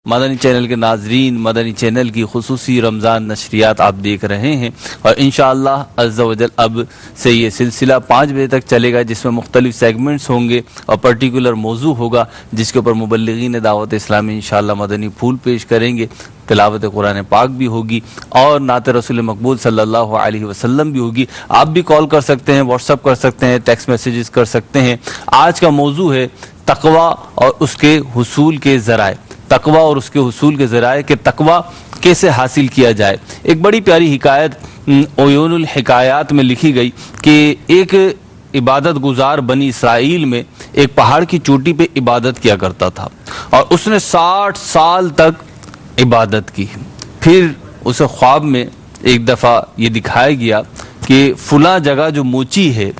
مدنی channel کے ناظرین، مدنی channel کی خصوصی رمضان نشریات آپ دیکھ رہے ہیں، اور انشاءاللہ عز و جل اب سے یہ سلسلہ 5 بجے تک چلے گا، جس میں مختلف سیگمنٹس ہوں گے اور پرٹیکولر موضوع ہوگا جس کے اوپر مبلغین دعوت اسلامی انشاءاللہ مدنی پھول پیش کریں گے، تلاوت قرآن پاک بھی ہوگی اور نعت رسول مقبول صلی اللہ علیہ وسلم بھی ہوگی۔ آپ بھی کال کر سکتے ہیں، واٹس ایپ کر سکتے ہیں، ٹیکسٹ میسیجز کر سکتے ہیں۔ آج کا موضوع ہے تقوی اور اس کے حصول کے ذرائع، تقوی اور اس کے حصول کے ذرائع، کہ تقوی کیسے حاصل کیا جائے۔ ایک بڑی پیاری حکایت عیون الحکایات میں لکھی گئی کہ ایک عبادت گزار بنی اسرائیل میں ایک پہاڑ کی چوٹی پہ عبادت کیا کرتا تھا، اور اس نے 60 سال تک عبادت کی۔ پھر اسے خواب میں ایک دفعہ یہ دکھایا گیا کہ فلاں جگہ جو موچی ہے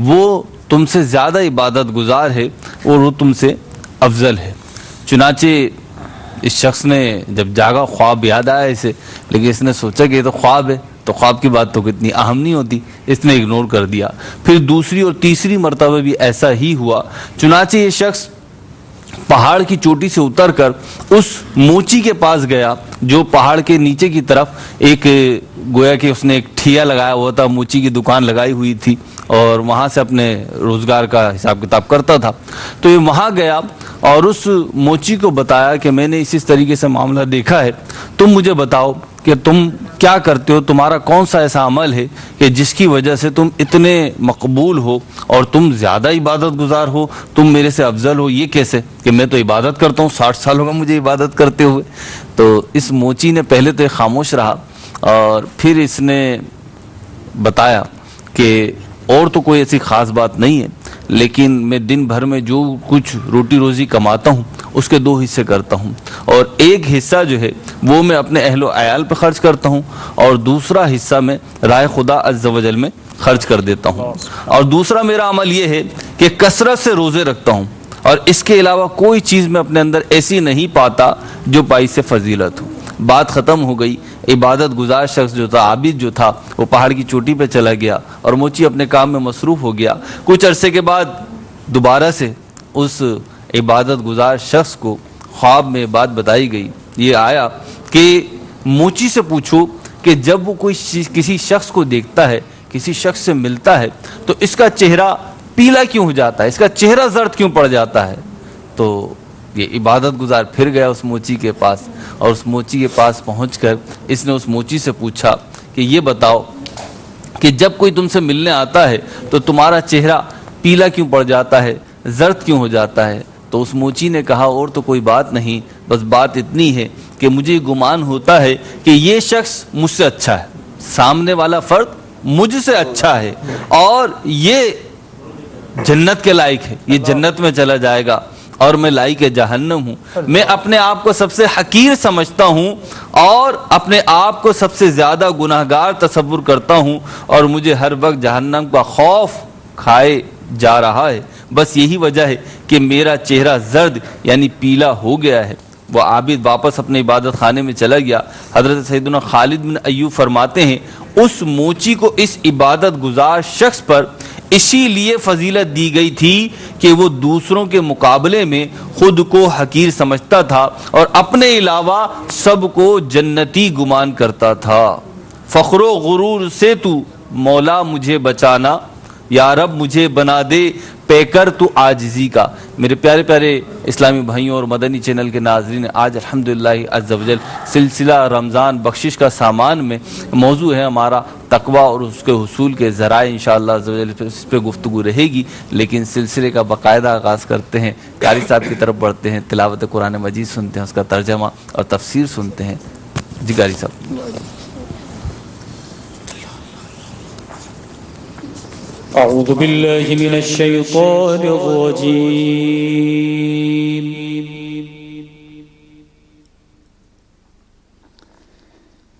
وہ تم سے زیادہ عبادت گزار ہے اور وہ تم سے افضل ہے۔ چنانچہ اس شخص نے جب جاگا، خواب یاد آیا اسے، لیکن اس نے سوچا کہ یہ تو خواب ہے، تو خواب کی بات تو کتنی اہم نہیں ہوتی، اس نے اگنور کر دیا۔ پھر دوسری اور تیسری مرتبہ بھی ایسا ہی ہوا۔ چنانچہ یہ شخص پہاڑ کی چوٹی سے اتر کر اس موچی کے پاس گیا جو پہاڑ کے نیچے کی طرف ایک، گویا کہ اس نے ایک ٹھیا لگایا ہوا تھا، موچی کی دکان لگائی ہوئی تھی اور وہاں سے اپنے روزگار کا حساب کتاب کرتا تھا۔ تو یہ وہاں گیا اور اس موچی کو بتایا کہ میں نے اس طریقے سے معاملہ دیکھا ہے، تم مجھے بتاؤ کہ تم کیا کرتے ہو، تمہارا کون سا ایسا عمل ہے کہ جس کی وجہ سے تم اتنے مقبول ہو اور تم زیادہ عبادت گزار ہو، تم میرے سے افضل ہو، یہ کیسے کہ میں تو عبادت کرتا ہوں، 60 سال ہوگا مجھے عبادت کرتے ہوئے۔ تو اس موچی نے پہلے تو خاموش رہا اور پھر اس نے بتایا کہ اور تو کوئی ایسی خاص بات نہیں ہے، لیکن میں دن بھر میں جو کچھ روٹی روزی کماتا ہوں اس کے 2 حصے کرتا ہوں، اور ایک حصہ جو ہے وہ میں اپنے اہل و عیال پہ خرچ کرتا ہوں، اور دوسرا حصہ میں راہ خدا عز و جل میں خرچ کر دیتا ہوں، اور دوسرا میرا عمل یہ ہے کہ کثرت سے روزے رکھتا ہوں، اور اس کے علاوہ کوئی چیز میں اپنے اندر ایسی نہیں پاتا جو باعث سے فضیلت ہو۔ بات ختم ہو گئی۔ عبادت گزار شخص جو تھا، عابد جو تھا، وہ پہاڑ کی چوٹی پہ چلا گیا اور موچی اپنے کام میں مصروف ہو گیا۔ کچھ عرصے کے بعد دوبارہ سے اس عبادت گزار شخص کو خواب میں بات بتائی گئی۔ یہ آیا کہ موچی سے پوچھو کہ جب وہ کوئی کسی شخص کو دیکھتا ہے، کسی شخص سے ملتا ہے، تو اس کا چہرہ پیلا کیوں ہو جاتا ہے، اس کا چہرہ زرد کیوں پڑ جاتا ہے؟ تو یہ عبادت گزار پھر گیا اس موچی کے پاس، اور اس موچی کے پاس پہنچ کر اس نے اس موچی سے پوچھا کہ یہ بتاؤ کہ جب کوئی تم سے ملنے آتا ہے تو تمہارا چہرہ پیلا کیوں پڑ جاتا ہے، زرد کیوں ہو جاتا ہے؟ تو اس موچی نے کہا اور تو کوئی بات نہیں، بس بات اتنی ہے کہ مجھے گمان ہوتا ہے کہ یہ شخص مجھ سے اچھا ہے، سامنے والا فرد مجھ سے اچھا ہے اور یہ جنت کے لائق ہے، یہ جنت میں چلا جائے گا اور میں لائق جہنم ہوں۔ میں اپنے آپ کو سب سے حقیر سمجھتا ہوں اور اپنے آپ کو سب سے زیادہ گناہگار تصور کرتا ہوں، اور مجھے ہر وقت جہنم کا خوف کھائے جا رہا ہے۔ بس یہی وجہ ہے کہ میرا چہرہ زرد یعنی پیلا ہو گیا ہے۔ وہ عابد واپس اپنے عبادت خانے میں چلا گیا۔ حضرت سیدنا خالد بن ایوب فرماتے ہیں اس موچی کو اس عبادت گزار شخص پر اسی لیے فضیلت دی گئی تھی کہ وہ دوسروں کے مقابلے میں خود کو حقیر سمجھتا تھا اور اپنے علاوہ سب کو جنتی گمان کرتا تھا۔ فخر و غرور سے تو مولا مجھے بچانا، یا رب مجھے بنا دے پیکر تو عاجزی کا۔ میرے پیارے پیارے اسلامی بھائیوں اور مدنی چینل کے ناظرین، آج الحمدللہ عز و جل سلسلہ رمضان بخشش کا سامان میں موضوع ہے ہمارا تقوی اور اس کے حصول کے ذرائع۔ انشاءاللہ عز و جل اس پہ گفتگو رہے گی، لیکن سلسلے کا باقاعدہ آغاز کرتے ہیں، قاری صاحب کی طرف بڑھتے ہیں، تلاوت قرآن مجید سنتے ہیں، اس کا ترجمہ اور تفسیر سنتے ہیں۔ جی قاری صاحب۔ أعوذ بالله من الشيطان الرجيم.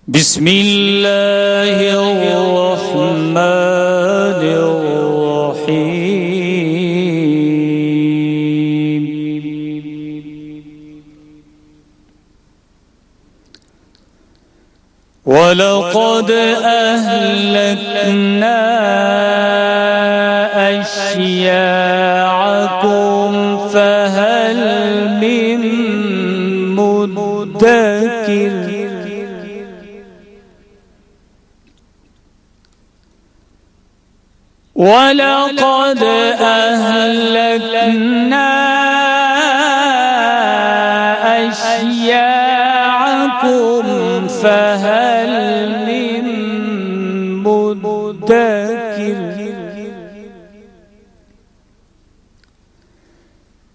بسم الله الرحمن الرحيم. ولقد أهلكنا أشياعكم فهل من مدكر. وَلَقَدْ أَهْلَكْنَا أَشْيَاعَكُمْ فَهَلْ مِن مُّدَّكِرٍ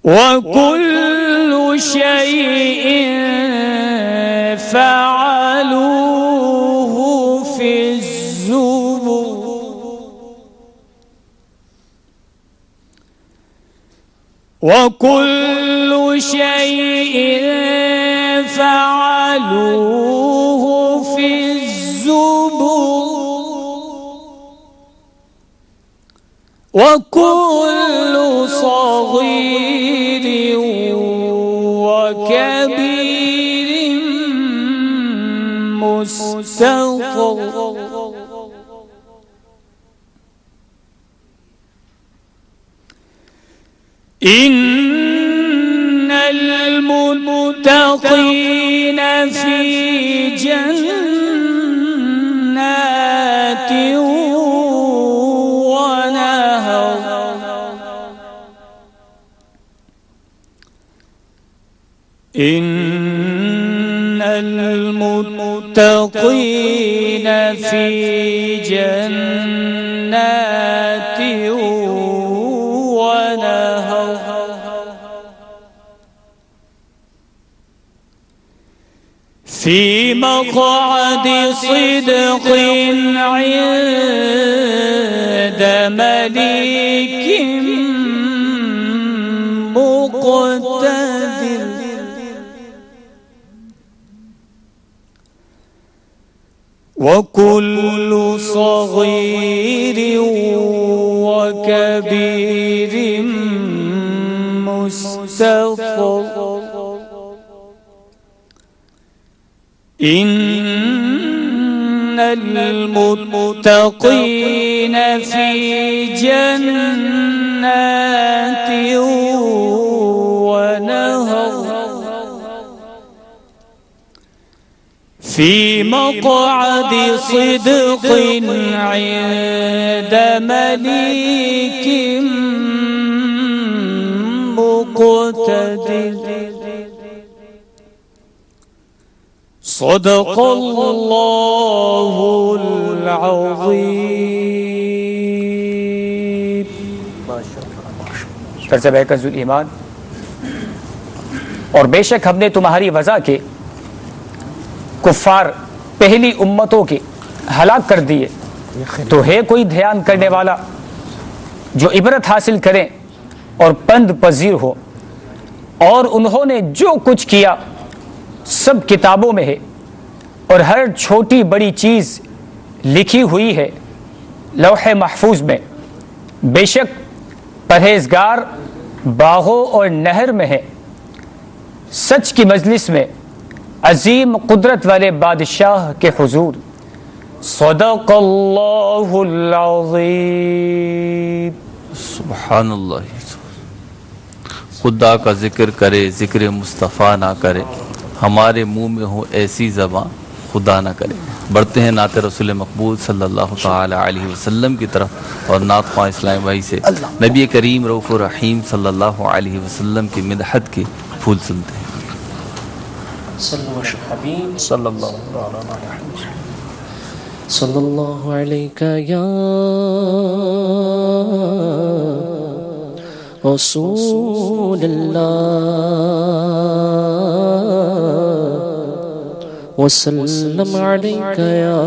وَكُلُّ شَيْءٍ فَعَلُوهُ فِي الزُّبُرِ وَكُلُّ شَيْءٍ فَعَلُوهُ فِي الزُّبُرِ وَكُلُّ صَغِيرٍ وَكَبِيرٍ مُسْتَطَرٌ إِنَّ الْمُتَّقِينَ فِي جَنَّاتٍ وَنَهَرٍ إِنَّ الْمُتَّقِينَ فِي جَنَّاتٍ ونهر في مقعد صدق عند مليك مقتدر وكل صغير وكبير مستطر إن المتقين في جنات ونهر في مقعد صدق عند مليك مقتدر صدق اللہ العظیم. ترجمہ کنز الایمان. اور بے شک ہم نے تمہاری وضع کے کفار پہلی امتوں کے ہلاک کر دیے، تو ہے کوئی دھیان کرنے والا جو عبرت حاصل کریں اور پند پذیر ہو. اور انہوں نے جو کچھ کیا سب کتابوں میں ہے، اور ہر چھوٹی بڑی چیز لکھی ہوئی ہے لوح محفوظ میں. بے شک پرہیزگار باغوں اور نہر میں ہے، سچ کی مجلس میں، عظیم قدرت والے بادشاہ کے حضور. صدق اللہ العظیم. سبحان اللہ. خدا کا ذکر کرے ذکر مصطفیٰ نہ کرے، ہمارے منہ میں ہو ایسی زباں خدا نہ کرے. بڑھتے ہیں نعت رسول مقبول صلی اللہ تعالی علیہ وسلم کی طرف، اور نعت خواہ اسلام بھائی سے نبی کریم رؤوف الرحیم صلی اللہ علیہ وسلم کی مدحت کے پھول سنتے ہیں. صلی اللہ علیہ یا رسول اللہ وسلم علیک یا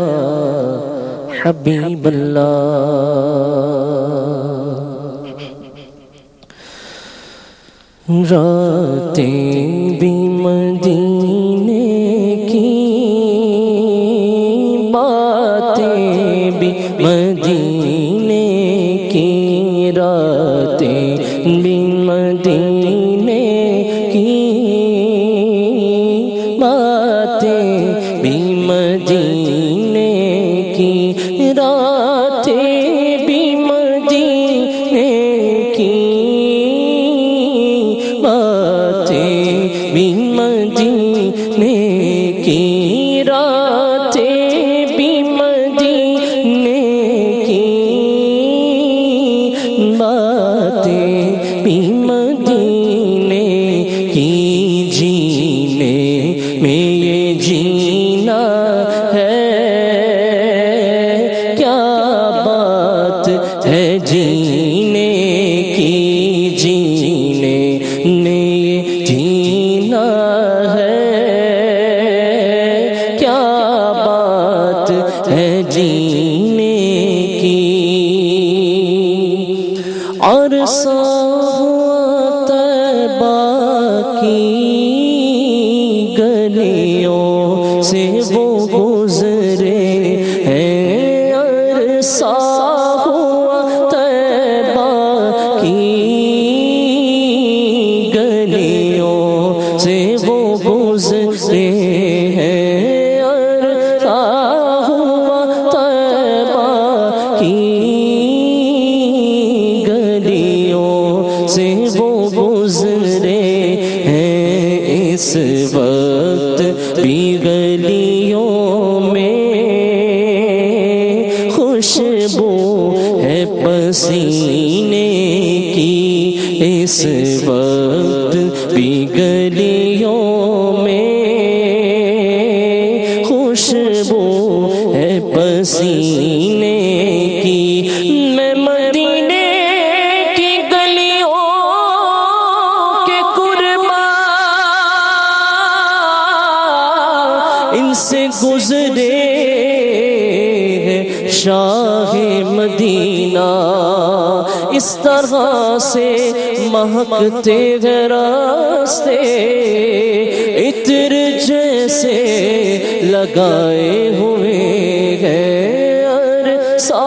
حبیب اللہ. راتیں بھی مدینے کی، باتیں بھی مدینے کی، راتیں بھی مدینے کی، باتیں بھی مدینے کی، راتیں بھی مدینے کی، باتیں بھی مدینے میں یہ جینا ہے، کیا بات ہے جینے کی، جینے میں یہ جینا ہے، کیا بات ہے جینے کی۔ عرصہ ہوا طیبہ کی گلیوں سے وہ گزرے ہیں، عرصہ ہوا طیبہ کی گلیوں سے وہ گزرے ہیں، عرصہ ہوا طیبہ کی سے وہ گزرے ہیں، اس وقت بھی گلیوں میں خوشبو ہے پسینے کی، اس وقت بھی گلیوں میں خوشبو ہے پسینے کی۔ میں مدینے سے گزرے ہیں شاہ مدینہ، اس طرح سے مہکتے ہیں راستے، عطر جیسے لگائے ہوئے ہیں، عرصہ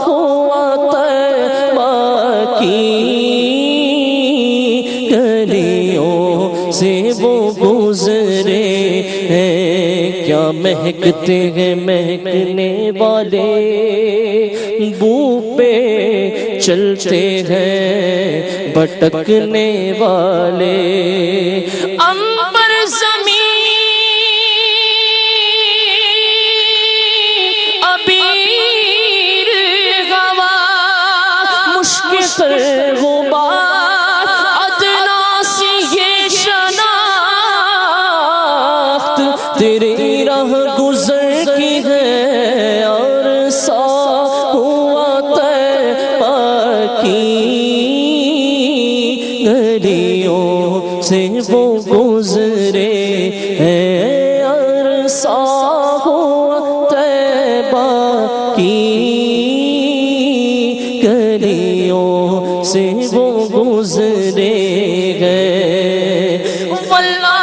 ہوا طیبہ کی گلیوں سے وہ گزرے ہیں، کیا مہکتے ہیں مہکنے والے، بو پہ چلتے ہیں بھٹکنے والے، عنبر زمین عبیر ہوا مشک غبار، ادنا سی یہ شناخت تیرے راہ گزر کی ہے، عرصہ ہوا طیبہ کی گلیوں سے وہ گزرے ہیں، عرصہ ہوا طیبہ کی گلیوں سے وہ گزرے ہیں، واللہ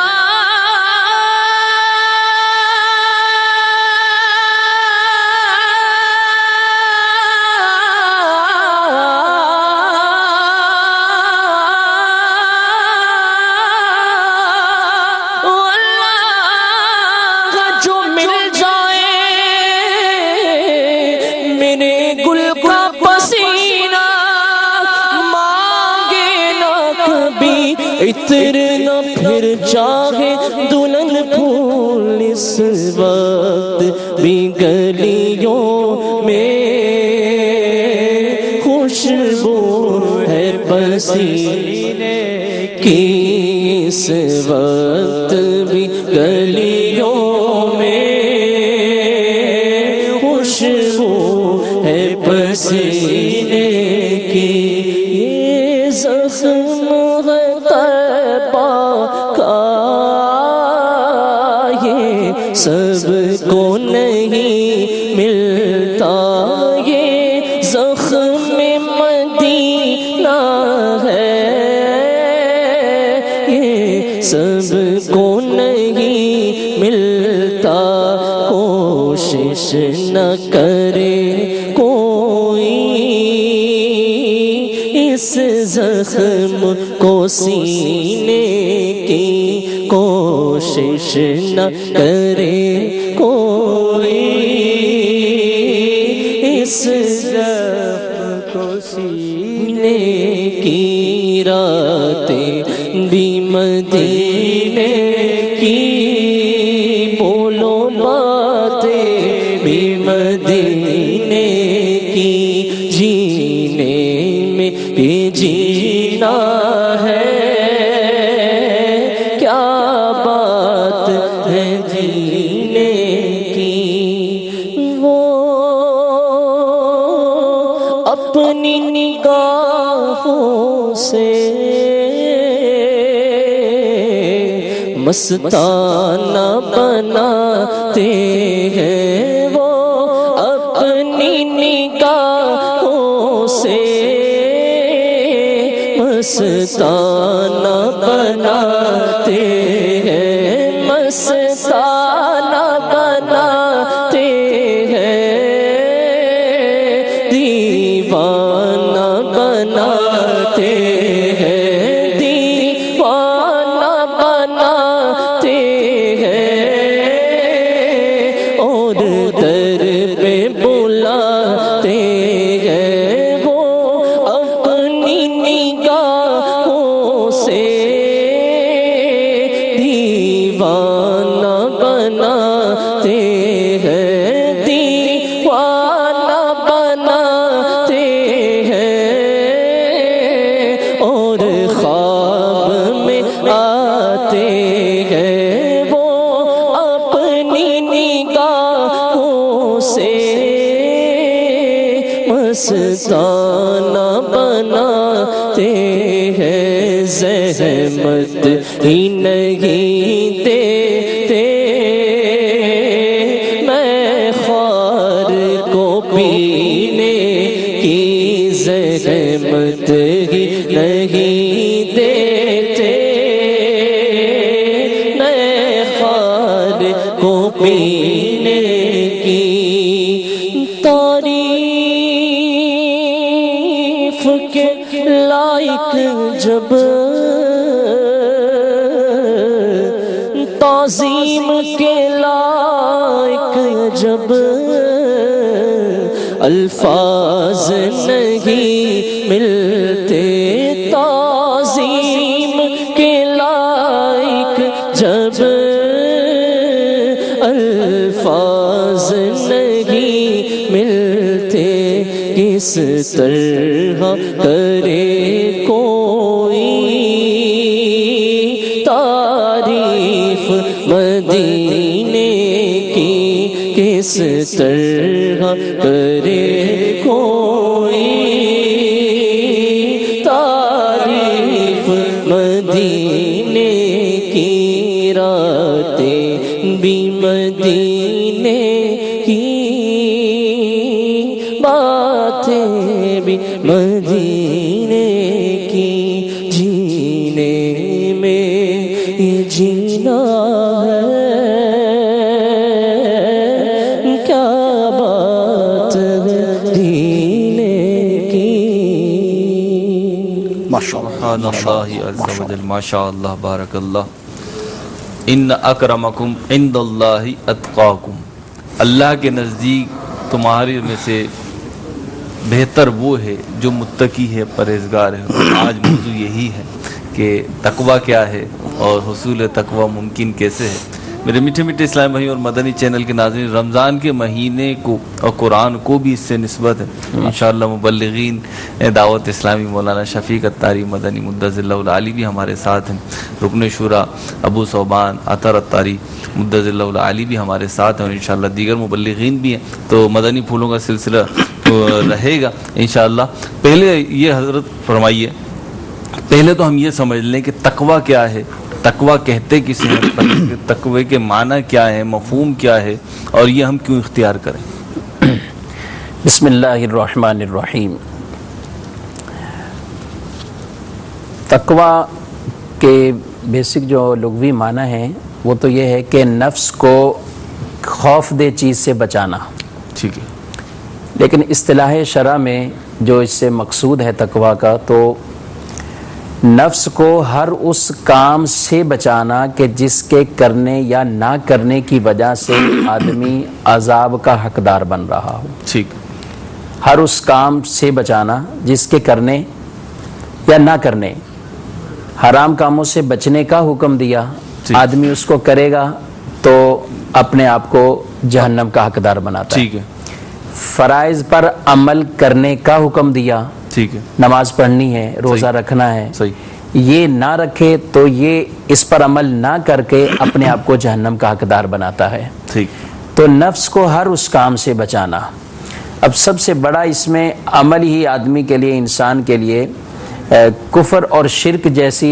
عطر نہ پھر چاہے دلہن پھول، اس وقت بھی گلیوں میں خوشبو ہے پسینے کی، اس وقت بھی گلیوں میں خوشبو ہے پسینے کی، یہ زخم ہے طیبہ کا، یہ سب کو نہیں ملتا، یہ زخم مدینہ ہے، یہ سب کو نہیں ملتا، کوشش نہ کرے کوئی اس زخم کو سینے کی، کوشش نہ کرے کوئی اس زخم کو سینے کی، راتیں بھی مدینے کی، بولو باتیں بھی مدینے کی، جینے میں یہ جینا ہے، کیا بات ہے مستانہ بناتے ہیں وہ اپنی نگاہوں سے مستانہ بناتے ہیں مستانہ بناتے ہیں دیوانہ بناتے ہیں دیوانہ بناتے ہیں اور در پہ بلاتے ہیں وہ اپنی نگاہوں سے دیوانہ بناتے ہیں دیوانہ بناتے ہیں اور خواب میں آتے ہیں وہ اپنی نگاہوں سے مستانہ بناتے ہیں زحمت ہی نہیں دیتے میں خوار کو پینے کی زحمت ہی نہیں دیتے میں خوار کو پینے کی تعریف کے لائق جب تعظیم کے لائق جب الفاظ نہیں ملتے تعظیم کے لائق جب الفاظ نہیں ملتے کس طرح کرے کوئی تعریف مدینے کی کس طرح کرے کوئی تعریف مدینے کی راتیں بھی مدینے کی باتیں بھی مدینے کی جینے میں یہ جینا ہے کیا بات ہے جینے کی سبحان اللہ عز و جل ماشاء اللہ بارک اللہ ان اکرمکم عند اللہ اتقاکم اللہ کے نزدیک تمہارے میں سے بہتر وہ ہے جو متقی ہے پرہیزگار ہے آج موضوع یہی ہے کہ تقوی کیا ہے اور حصول تقوی ممکن کیسے ہے میرے میٹھے میٹھے اسلام بھائی اور مدنی چینل کے ناظرین رمضان کے مہینے کو اور قرآن کو بھی اس سے نسبت ہے انشاءاللہ مبلغین دعوت اسلامی مولانا شفیق اتاری مدنی مدظر اللہ العالی بھی ہمارے ساتھ ہیں رکن شورا ابو صوبان عطر اتاری مدظر اللہ العالی بھی ہمارے ساتھ ہیں اور انشاءاللہ دیگر مبلغین بھی ہیں تو مدنی پھولوں کا سلسلہ رہے گا انشاءاللہ پہلے یہ حضرت فرمائیے پہلے تو ہم یہ سمجھ لیں کہ تقوی کیا ہے تقوی کہتے کسے ہیں تقوی کے معنی کیا ہے مفہوم کیا ہے اور یہ ہم کیوں اختیار کریں بسم اللہ الرحمن الرحیم تقوی کے بیسک جو لغوی معنی ہے وہ تو یہ ہے کہ نفس کو خوف دہ چیز سے بچانا ٹھیک ہے لیکن اصطلاح شرع میں جو اس سے مقصود ہے تقوی کا تو نفس کو ہر اس کام سے بچانا کہ جس کے کرنے یا نہ کرنے کی وجہ سے آدمی عذاب کا حقدار بن رہا ہو ٹھیک ہر اس کام سے بچانا جس کے کرنے یا نہ کرنے حرام کاموں سے بچنے کا حکم دیا آدمی اس کو کرے گا تو اپنے آپ کو جہنم کا حقدار بناتا ہے ٹھیک ہے فرائض پر عمل کرنے کا حکم دیا ٹھیک ہے نماز پڑھنی ہے روزہ رکھنا ہے صحیح یہ نہ رکھے تو یہ اس پر عمل نہ کر کے اپنے آپ کو جہنم کا حقدار بناتا ہے ٹھیک تو نفس کو ہر اس کام سے بچانا اب سب سے بڑا اس میں عمل ہی آدمی کے لیے انسان کے لیے کفر اور شرک جیسی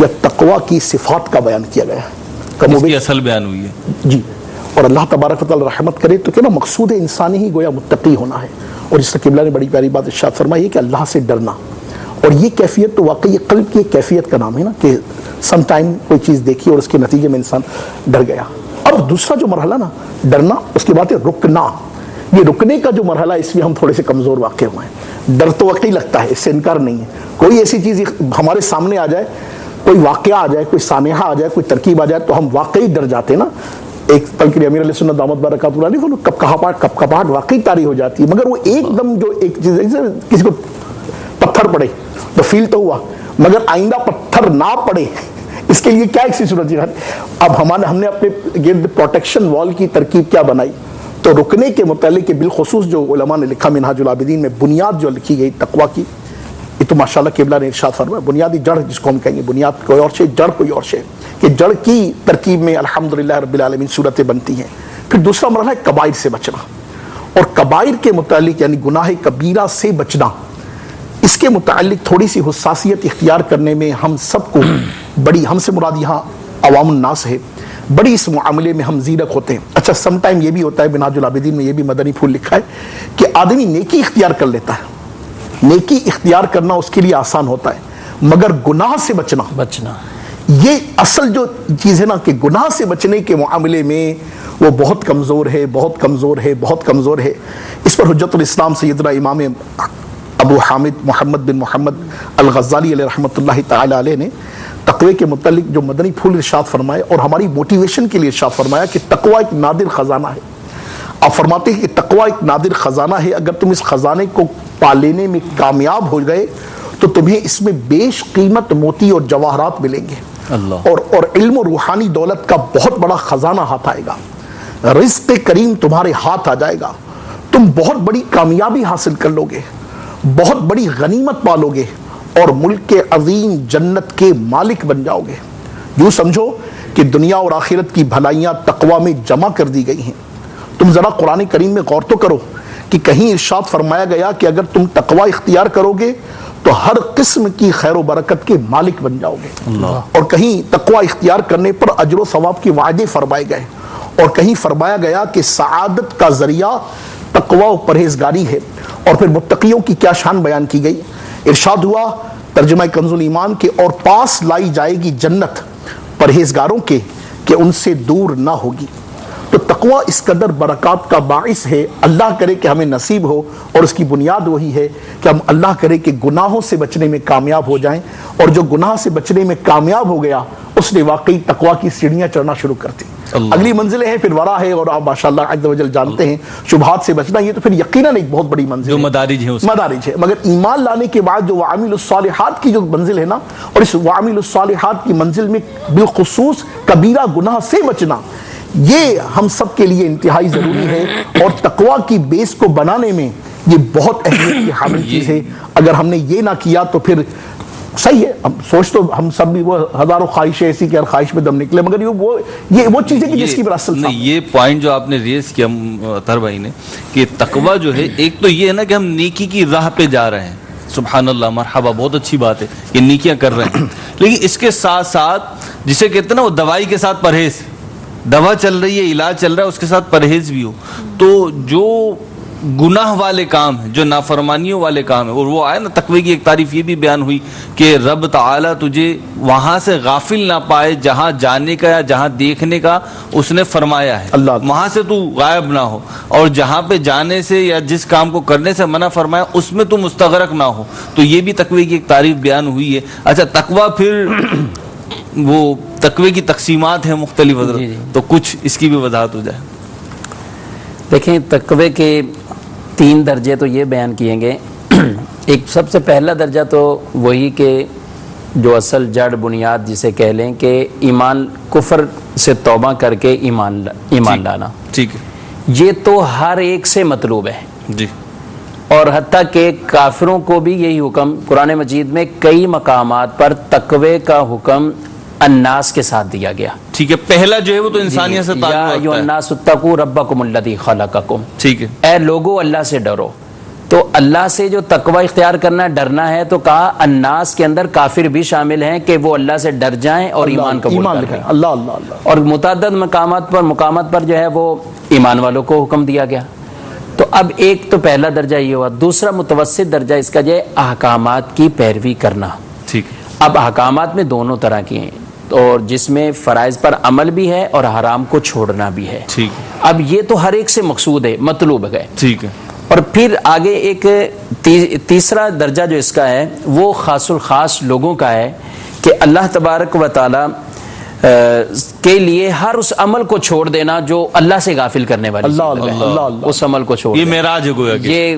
یا تقوی کی صفات کا بیان کیا گیا ہے. اس کی اصل بیان ہوئی ہے. جی, اور اللہ تبارک و تعالی رحمت کرے تو کہ نا مقصود انسانی ہی گویا متقی ہونا ہے. اور اس طرح قبلہ نے بڑی پیاری بات ارشاد فرمائی ہے کہ اللہ سے ڈرنا, اور یہ کیفیت تو واقعی قلب کی ایک کیفیت کا نام ہے نا, کہ سم ٹائم کوئی چیز دیکھی اور اس کے نتیجے میں انسان ڈر گیا. اب دوسرا جو مرحلہ نا ڈرنا, اس کے بعد ہے رکنا. یہ رکنے کا جو مرحلہ اس میں ہم تھوڑے سے کمزور واقع ہوئے ہیں. ڈر تو واقعی لگتا ہے, اس سے انکار نہیں ہے. کوئی ایسی چیز ہمارے سامنے آ جائے, کوئی واقعہ آ جائے, کوئی سانحہ آ جائے, کوئی ترکیب آ جائے تو ہم واقعی ڈر جاتے ہیں نا. ایک پل کے لیے امیر علیہ سنت دامت برکاتہ اللہ علیہ کپ کپاہٹ واقعی طاری ہو جاتی ہے. مگر وہ ایک دم جو ایک چیز کسی کو پتھر پڑے تو فیل تو ہوا, مگر آئندہ پتھر نہ پڑے اس کے لیے کیا ایک سی صورت ہے. اب ہم نے اپنے گرد پروٹیکشن وال کی ترکیب کیا بنائی, تو رکنے کے متعلق بالخصوص جو علماء نے لکھا منہاج العابدین میں بنیاد جو لکھی گئی تقوی کی, یہ تو ماشاءاللہ قبلہ نے ارشاد فرمایا بنیادی جڑ جس کو ہم کہیں گے, بنیاد کوئی اور شے, جڑ کوئی اور شے, کہ جڑ کی ترکیب میں الحمدللہ رب العالمین صورتیں بنتی ہیں. پھر دوسرا مرحلہ ہے کبائر سے بچنا, اور کبائر کے متعلق یعنی گناہ کبیرہ سے بچنا, اس کے متعلق تھوڑی سی حساسیت اختیار کرنے میں ہم سب کو بڑی, ہم سے مراد یہاں عوام الناس ہے, بڑی اس معاملے میں ہم زیرک ہوتے ہیں. اچھا سم ٹائم یہ بھی ہوتا ہے, منہاج العابدین میں یہ بھی مدنی پھول لکھا ہے کہ آدمی نیکی اختیار کر لیتا ہے, نیکی اختیار کرنا اس کے لیے آسان ہوتا ہے, مگر گناہ سے بچنا یہ اصل جو چیز ہے نا, کہ گناہ سے بچنے کے معاملے میں وہ بہت کمزور ہے, بہت کمزور ہے, بہت کمزور ہے. اس پر حجت الاسلام سیدنا امام ابو حامد محمد بن محمد الغزالی علیہ رحمۃ اللہ تعالی علیہ نے تقوی کے متعلق جو مدنی پھول ارشاد فرمائے اور ہماری موٹیویشن کے لیے ارشاد فرمایا کہ تقوی ایک نادر خزانہ ہے. آپ فرماتے ہیں کہ تقوی ایک نادر خزانہ ہے, اگر تم اس خزانے کو پا لینے میں کامیاب ہو گئے تو تمہیں اس میں بیش قیمت موتی اور جواہرات ملیں گے, اور علم و روحانی دولت کا بہت بڑا خزانہ ہاتھ آئے گا, رزق کریم تمہارے ہاتھ آ جائے گا, تم بہت بڑی کامیابی حاصل کر لو گے, بہت بڑی غنیمت پالو گے, اور ملک کے عظیم جنت کے مالک بن جاؤ گے. یوں سمجھو کہ دنیا اور آخرت کی بھلائیاں تقوی میں جمع کر دی گئی ہیں. تم ذرا قرآن کریم میں غور تو کرو کہ کہیں ارشاد فرمایا گیا کہ اگر تم تقوی اختیار کرو گے تو ہر قسم کی خیر و برکت کے مالک بن جاؤ گے, اور کہیں تقوی اختیار کرنے پر اجر و ثواب کے وعدے فرمائے گئے, اور کہیں فرمایا گیا کہ سعادت کا ذریعہ تقوی و پرہیزگاری ہے. اور پھر متقیوں کی کیا شان بیان کی گئی, ارشاد ہوا ترجمہ کنز الایمان کے, اور پاس لائی جائے گی جنت پرہیزگاروں کے کہ ان سے دور نہ ہوگی. تو تقوی اس قدر برکات کا باعث ہے, اللہ کرے کہ ہمیں نصیب ہو, اور اس کی بنیاد وہی ہے کہ ہم اللہ کرے کہ گناہوں سے بچنے میں کامیاب ہو جائیں, اور جو گناہ سے بچنے میں کامیاب ہو گیا اس نے واقعی تقوی کی سیڑھیاں چڑھنا شروع کر دی. اگلی منزلیں ہیں, پھر ورا ہے, اور آپ ماشاءاللہ عز و جل جانتے ہیں شبہات سے بچنا, یہ تو پھر یقیناً ایک بہت بڑی منزل جو ہے, مدارج ہے. مگر ایمان لانے کے بعد جو وعامل الصالحات کی جو منزل ہے نا, اور اس وعامل الصالحات کی منزل میں بالخصوص کبیرہ گناہ سے بچنا, یہ ہم سب کے لیے انتہائی ضروری ہے, اور تقوی کی بیس کو بنانے میں یہ بہت اہمیت کی حامل چیز ہے. اگر ہم نے یہ نہ کیا تو پھر صحیح ہے, سوچ تو ہم سب بھی وہ ہزاروں خواہشیں ایسی کہ ہر خواہش میں دم نکلے, مگر یہ وہ چیز ہے کہ جس کی پر اصل نہیں. یہ پوائنٹ جو آپ نے ریز کیا طاہر بھائی نے, کہ تقوی جو ہے ایک تو یہ ہے نا کہ ہم نیکی کی راہ پہ جا رہے ہیں, سبحان اللہ, مرحبا, بہت اچھی بات ہے کہ نیکیاں کر رہے ہیں, لیکن اس کے ساتھ ساتھ جسے کہتے ہیں نا وہ دوائی کے ساتھ پرہیز, دوا چل رہی ہے, علاج چل رہا ہے, اس کے ساتھ پرہیز بھی ہو. تو جو گناہ والے کام ہیں, جو نافرمانیوں والے کام ہیں, اور وہ آئے نا تقوی کی ایک تعریف یہ بھی بیان ہوئی کہ رب تعالیٰ تجھے وہاں سے غافل نہ پائے جہاں جانے کا یا جہاں دیکھنے کا اس نے فرمایا ہے, وہاں سے تو غائب نہ ہو, اور جہاں پہ جانے سے یا جس کام کو کرنے سے منع فرمایا اس میں تو مستغرق نہ ہو. تو یہ بھی تقوی کی ایک تعریف بیان ہوئی ہے. اچھا تقوی پھر وہ تقوی کی تقسیمات ہیں مختلف, تو کچھ اس کی بھی وضاحت ہو جائے. دیکھیں تقوی کے 3 درجے تو یہ بیان کیے گئے. ایک سب سے پہلا درجہ تو وہی کہ جو اصل جڑ بنیاد جسے کہہ لیں کہ ایمان, کفر سے توبہ کر کے ایمان لانا, ٹھیک ہے, یہ تو ہر ایک سے مطلوب ہے جی. اور حتیٰ کہ کافروں کو بھی یہی حکم قرآن مجید میں کئی مقامات پر تقوی کا حکم الناس کے ساتھ دیا گیا. ٹھیک ہے, پہلا جو ہے وہ تو انسانیت سے تعلق رکھتا ہے. یا الناس اتقوا ربکم الذی خلقکم, ٹھیک ہے, اے لوگو اللہ سے ڈرو. تو اللہ سے جو تقوی اختیار کرنا ڈرنا ہے تو کہا الناس کے اندر کافر بھی شامل ہیں کہ وہ اللہ سے ڈر جائیں اور ایمان قبول کر لیں. اللہ اللہ اللہ. اور متعدد مقامات پر جو ہے وہ ایمان والوں کو حکم دیا گیا. تو اب ایک تو پہلا درجہ یہ ہوا. دوسرا متوسط درجہ اس کا جو ہے احکامات کی پیروی کرنا. ٹھیک. اب احکامات میں دونوں طرح کی ہیں اور جس میں فرائض پر عمل بھی ہے اور حرام کو چھوڑنا بھی ہے. ٹھیک. اب یہ تو ہر ایک سے مقصود ہے، مطلوب ہے. ٹھیک ہے. اور پھر آگے ایک تیسرا درجہ جو اس کا ہے وہ خاص الخاص لوگوں کا ہے کہ اللہ تبارک و تعالی کے لیے ہر اس عمل کو چھوڑ دینا جو اللہ سے غافل کرنے والی اللہ اللہ اللہ اللہ. اس عمل کو چھوڑ یہ دینا. معراج ہے گویا کہ یہ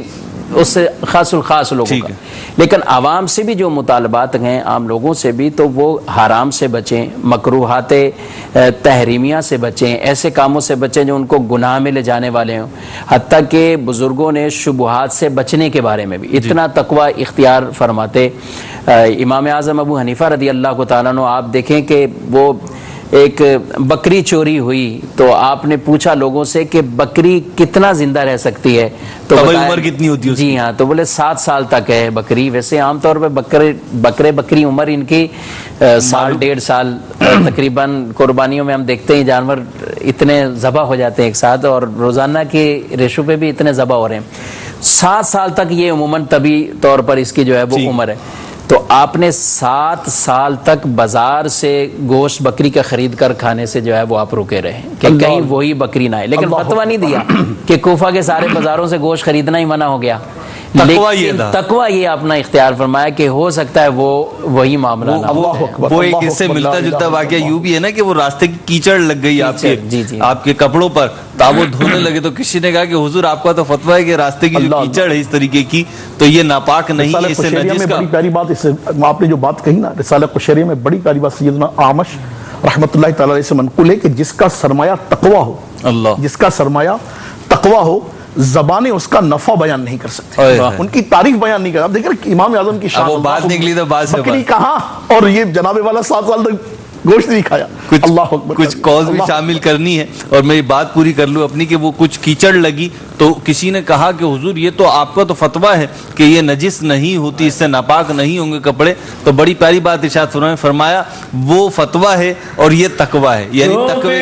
اس خاص الخاص لوگوں کا. لیکن عوام سے بھی جو مطالبات ہیں، عام لوگوں سے بھی، تو وہ حرام سے بچیں، مکروہات تحریمیہ سے بچیں، ایسے کاموں سے بچیں جو ان کو گناہ میں لے جانے والے ہوں. حتیٰ کہ بزرگوں نے شبہات سے بچنے کے بارے میں بھی اتنا تقوی اختیار فرماتے. امام اعظم ابو حنیفہ رضی اللہ تعالیٰ عنہ، آپ دیکھیں کہ وہ ایک بکری چوری ہوئی تو آپ نے پوچھا لوگوں سے کہ بکری کتنا زندہ رہ سکتی ہے، تو عمر کتنی ہوتی ہے؟ جی ہاں، تو بولے 7 سال تک ہے بکری. ویسے عام طور پہ بکری عمر ان کی 1.5 سال تقریباً. قربانیوں میں ہم دیکھتے ہیں جانور اتنے ذبح ہو جاتے ہیں ایک ساتھ، اور روزانہ کے ریشو پہ بھی اتنے ذبح ہو رہے ہیں. 7 سال تک یہ عموماً طبی طور پر اس کی جو ہے وہ عمر ہے. تو آپ نے 7 سال تک بازار سے گوشت بکری کا خرید کر کھانے سے جو ہے وہ آپ رکے رہے کہ کہیں وہی بکری نہ آئے. لیکن فتویٰ نہیں دیا کہ کوفہ کے سارے بازاروں سے گوشت خریدنا ہی منع ہو گیا. لیکن تقویٰ یہ اپنا اختیار فرمایا کہ ہو سکتا ہے وہ وہی معاملہ نہ ہو. وہ ایک اس سے ملتا جلتا واقعہ یوں بھی ہے نا کہ وہ راستے کی کیچڑ لگ گئی آپ کے کپڑوں پر، تو آپ وہ دھونے لگے تو کسی نے کہا کہ حضور آپ کا تو فتویٰ ہے کہ راستے کی جو کیچڑ ہے اس طریقے کی تو یہ ناپاک نہیں ہے، اس سے نجس کا. بڑی پیاری بات آپ نے جو بات کہی نا رسالہ قشیریہ میں، بڑی پیاری بات سیدنا اعمش رحمۃ اللہ تعالی علیہ سے منقول ہے کہ جس کا سرمایہ تقویٰ ہو، اللہ جس کا سرمایہ تقویٰ ہو، زبانیں اس کا نفع بیان نہیں کر سکتی، ان کی تعریف بیان نہیں کر. اب دیکھیں امام اعظم کی شان، بات نکلی تو بات سے بکری کہاں، اور یہ جناب والا 7 سال تک گوشت نہیں کھایا. اللہ اکبر. کچھ کاز بھی شامل کرنی ہے اور میں یہ بات پوری کر لوں اپنی کہ وہ کچھ کیچڑ لگی تو کسی نے کہا کہ حضور یہ تو آپ کا تو فتویٰ ہے کہ یہ نجس نہیں ہوتی، اس سے ناپاک نہیں ہوں گے کپڑے. تو بڑی پیاری بات ارشاد فرمایا وہ فتویٰ ہے اور یہ تقویٰ ہے. یعنی تقوی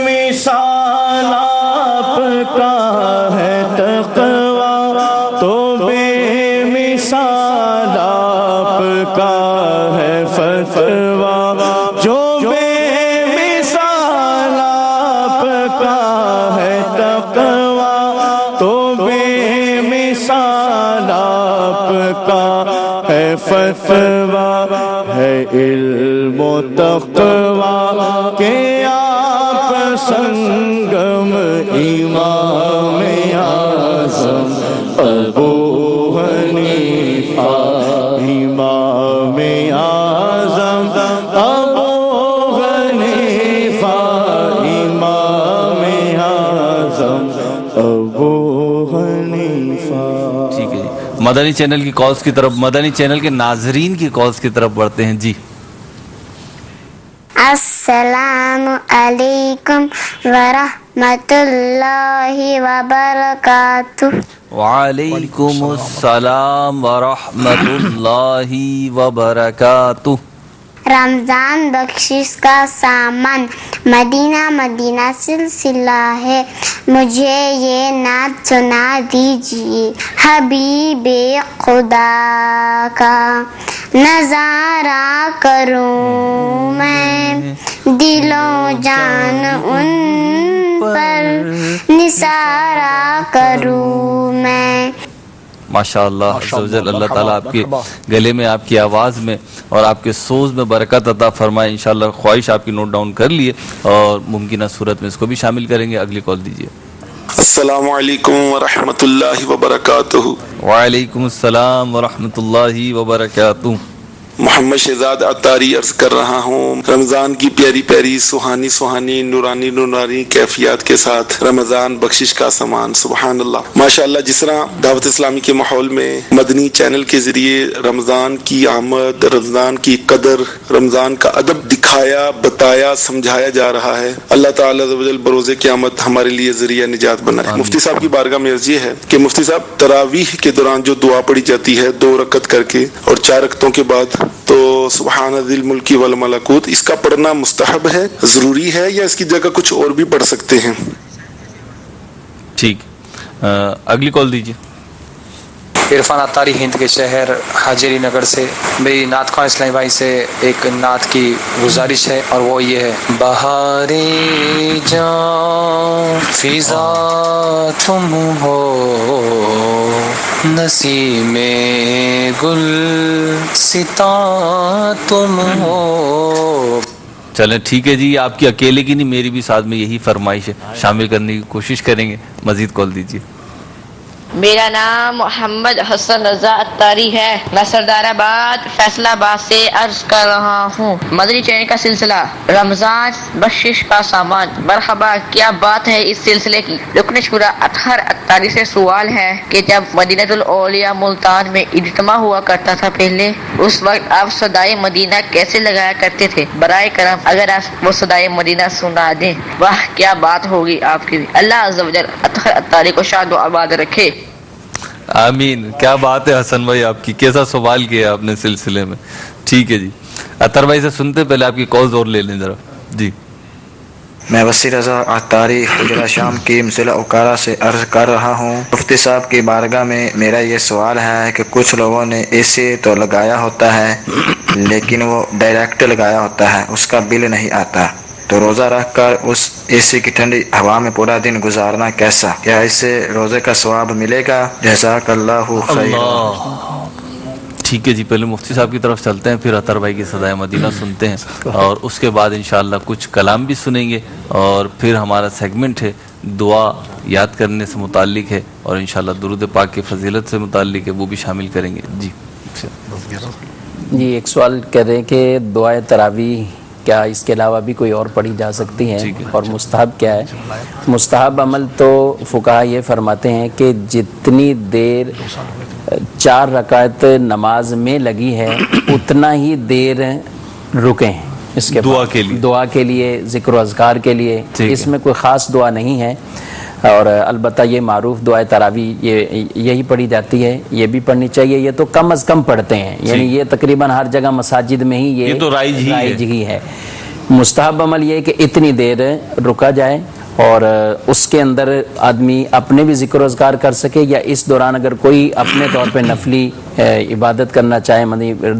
مثال آپ کا ہے تقویٰ، تو بے مثال آپ کا ہے فتویٰ. جو بے مثال آپ کا ہے تقویٰ، تو بے مثال آپ کا ہے فتویٰ. ہے علم و تقویٰ کہ آپ سنگم امام اعظم ابو حنیفہ، امام اعظم ابو حنیفہ، امام اعظم ابو حنیفہ. ٹھیک ہے جی، مدنی چینل کی کالز کی طرف، مدنی چینل کے ناظرین کی کالز کی طرف بڑھتے ہیں. جی السلام علیکم ورحمۃ اللہ وبرکاتہ. وعلیکم السلام ورحمۃ اللہ وبرکاتہ. رمضان بخشش کا سامان مدینہ مدینہ سلسلہ ہے، مجھے یہ نعت سنا دیجیے. حبیب خدا کا نظارہ کروں میں، دل و جان ان پر نثارہ کروں میں. ماشاء اللہ عزوجل. اللہ تعالیٰ آپ کے گلے میں، آپ کی آواز میں اور آپ کے سوز میں برکت عطا فرمائے. انشاءاللہ خواہش آپ کی نوٹ ڈاؤن کر لیے اور ممکنہ صورت میں اس کو بھی شامل کریں گے. اگلی کال دیجیے. السلام علیکم ورحمۃ اللہ وبرکاتہ. وعلیکم السلام ورحمۃ اللہ وبرکاتہ. محمد شہزاد عطاری عرض کر رہا ہوں۔ رمضان کی پیاری پیاری سہانی سہانی نورانی نورانی کیفیات کے ساتھ رمضان بخشش کا سامان، سبحان اللہ، ماشاءاللہ۔ جس طرح دعوت اسلامی کے ماحول میں مدنی چینل کے ذریعے رمضان کی آمد، رمضان کی قدر، رمضان کا ادب دکھایا، بتایا، سمجھایا جا رہا ہے، اللہ تعالیٰ عز و جل بروز قیامت ہمارے لیے ذریعہ نجات بنائے۔ مفتی صاحب کی بارگاہ میں عرض یہ ہے کہ مفتی صاحب تراویح کے دوران جو دعا پڑھی جاتی ہے 2 رکعت کر کے اور 4 رکعتوں کے بعد، تو سبحان ذی الملک والملکوت، اس کا پڑھنا مستحب ہے، ضروری ہے، یا اس کی جگہ کچھ اور بھی پڑھ سکتے ہیں؟ ٹھیک، اگلی کال دیجیے۔ عرفان عطاری ہند کے شہر حاجری نگر سے، میری نعت خواہ اسلامی بھائی سے ایک نعت کی گزارش ہے، اور وہ یہ ہے: بہارے جاں فضا تم ہو، نسیم گل ستا تم ہو۔ چلیں ٹھیک ہے جی، آپ کی اکیلے کی نہیں، میری بھی ساتھ میں یہی فرمائش ہے، شامل کرنے کی کوشش کریں گے۔ مزید کال دیجیے۔ میرا نام محمد حسن رضا عطاری ہے، میں سردار آباد فیصل آباد سے عرض کر رہا ہوں۔ مدنی چینل کا سلسلہ رمضان بخشش کا سامان، مرحبا، کیا بات ہے اس سلسلے کی۔ رکن شورا اطہر عطاری سے سوال ہے کہ جب مدینہ الاولیاء ملتان میں اجتماع ہوا کرتا تھا پہلے، اس وقت آپ صدائے مدینہ کیسے لگایا کرتے تھے؟ برائے کرم اگر آپ وہ صدائے مدینہ سنا دیں، واہ کیا بات ہوگی آپ کی۔ اللہ عز و جل اطہر عطاری کو شاد و آباد رکھے، آمین۔ کیا بات ہے حسن بھائی، آپ کی کیسا سوال کیا آپ نے سلسلے میں۔ ٹھیک ہے جی، اطہر بھائی سے سنتے پہلے آپ کی کالز اور لے لیں ذرا جی۔ میں وسیع رضا عطاری حجرہ شام کی ضلع اوکارا سے عرض کر رہا ہوں۔ مفتی صاحب کی بارگاہ میں میرا یہ سوال ہے کہ کچھ لوگوں نے اے سی تو لگایا ہوتا ہے لیکن وہ ڈائریکٹ لگایا ہوتا ہے، اس کا بل نہیں آتا، تو روزہ رکھ کر اس اے سی کی ٹھنڈی ہوا میں پورا دن گزارنا کیسا؟ کیا اس سے روزے کا ثواب ملے گا؟ جزاک اللہ خیر۔ ٹھیک ہے جی، پہلے مفتی صاحب کی طرف چلتے ہیں، پھر اطہر بھائی کی صدائے مدینہ سنتے ہیں، اور اس کے بعد انشاءاللہ کچھ کلام بھی سنیں گے، اور پھر ہمارا سیگمنٹ ہے دعا یاد کرنے سے متعلق ہے، اور انشاءاللہ درود پاک کی فضیلت سے متعلق ہے، وہ بھی شامل کریں گے جی۔ جی ایک سوال کر رہے ہیں کہ دعائے تراویح کیا اس کے علاوہ بھی کوئی اور پڑھی جا سکتی ہے، اور مستحب کیا ہے؟ مستحب عمل تو فقہا یہ فرماتے ہیں کہ جتنی دیر 4 رکعت نماز میں لگی ہے اتنا ہی دیر رکیں اس کے دعا کے لیے، ذکر و اذکار کے لیے، اس میں کوئی خاص دعا نہیں ہے، اور البتہ یہ معروف دعائے تراویح یہی پڑھی جاتی ہے، یہ بھی پڑھنی چاہیے، یہ تو کم از کم پڑھتے ہیں، یعنی یہ تقریباً ہر جگہ مساجد میں ہی یہ تو رائج ہی ہے۔ مستحب عمل یہ کہ اتنی دیر رکا جائے، اور اس کے اندر آدمی اپنے بھی ذکر و اذکار کر سکے، یا اس دوران اگر کوئی اپنے طور پہ نفلی عبادت کرنا چاہے،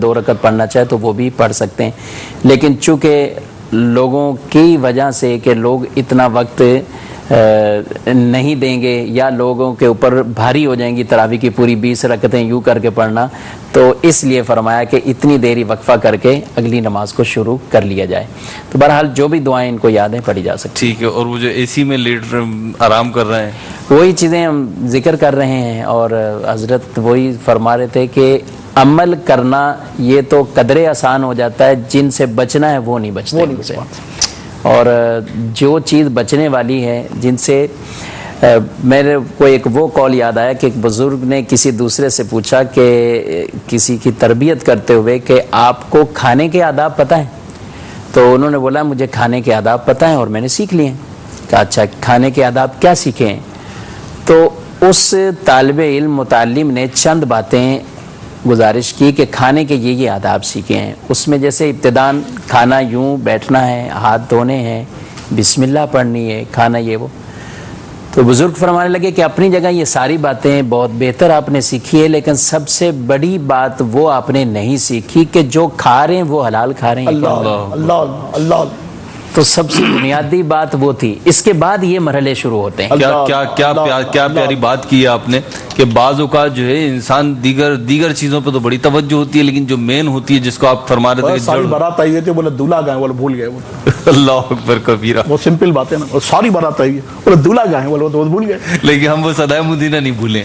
2 رکعت پڑھنا چاہے تو وہ بھی پڑھ سکتے ہیں، لیکن چونکہ لوگوں کی وجہ سے کہ لوگ اتنا وقت نہیں دیں گے یا لوگوں کے اوپر بھاری ہو جائیں گی تراویح کی پوری 20 رکعتیں یوں کر کے پڑھنا، تو اس لیے فرمایا کہ اتنی دیری وقفہ کر کے اگلی نماز کو شروع کر لیا جائے۔ تو بہرحال جو بھی دعائیں ان کو یاد ہیں پڑھی جا سکتی۔ ٹھیک ہے، اور وہ جو اے سی میں لیٹ آرام کر رہے ہیں وہی چیزیں ہم ذکر کر رہے ہیں، اور حضرت وہی فرما رہے تھے کہ عمل کرنا یہ تو قدرے آسان ہو جاتا ہے، جن سے بچنا ہے وہ نہیں بچتے، اور جو چیز بچنے والی ہے جن سے میرے کو ایک وہ کال یاد آیا کہ ایک بزرگ نے کسی دوسرے سے پوچھا کہ کسی کی تربیت کرتے ہوئے کہ آپ کو کھانے کے آداب پتہ ہیں؟ تو انہوں نے بولا مجھے کھانے کے آداب پتہ ہیں اور میں نے سیکھ لیے ہیں۔ کہا اچھا کھانے کے آداب کیا سیکھے ہیں؟ تو اس طالب علم متعلم نے چند باتیں گزارش کی کہ کھانے کے یہ آداب سیکھے ہیں، اس میں جیسے ابتداً کھانا یوں بیٹھنا ہے، ہاتھ دھونے ہیں، بسم اللہ پڑھنی ہے، کھانا یہ وہ۔ تو بزرگ فرمانے لگے کہ اپنی جگہ یہ ساری باتیں بہت بہتر آپ نے سیکھی ہے، لیکن سب سے بڑی بات وہ آپ نے نہیں سیکھی کہ جو کھا رہے ہیں وہ حلال کھا رہے ہیں۔ اللہ اللہ اللہ، تو سب سے بنیادی بات وہ تھی، اس کے بعد یہ مرحلے شروع ہوتے ہیں۔ کیا پیاری بات کی ہے آپ نے کہ بعض اوقات جو ہے انسان دیگر چیزوں پہ تو بڑی توجہ ہوتی ہے، لیکن جو مین ہوتی ہے جس کو آپ فرما رہے تھے کہ ساری بارات آئی تھی بولے دولہا گئے بولے بھول گئے، اللہ اکبر کبیرہ، وہ سمپل بات ہے نا، ساری بارات آئی ہے بولے دولہا گئے بولے بھول گئے، لیکن ہم وہ صدائے مدینہ نہیں بھولیں۔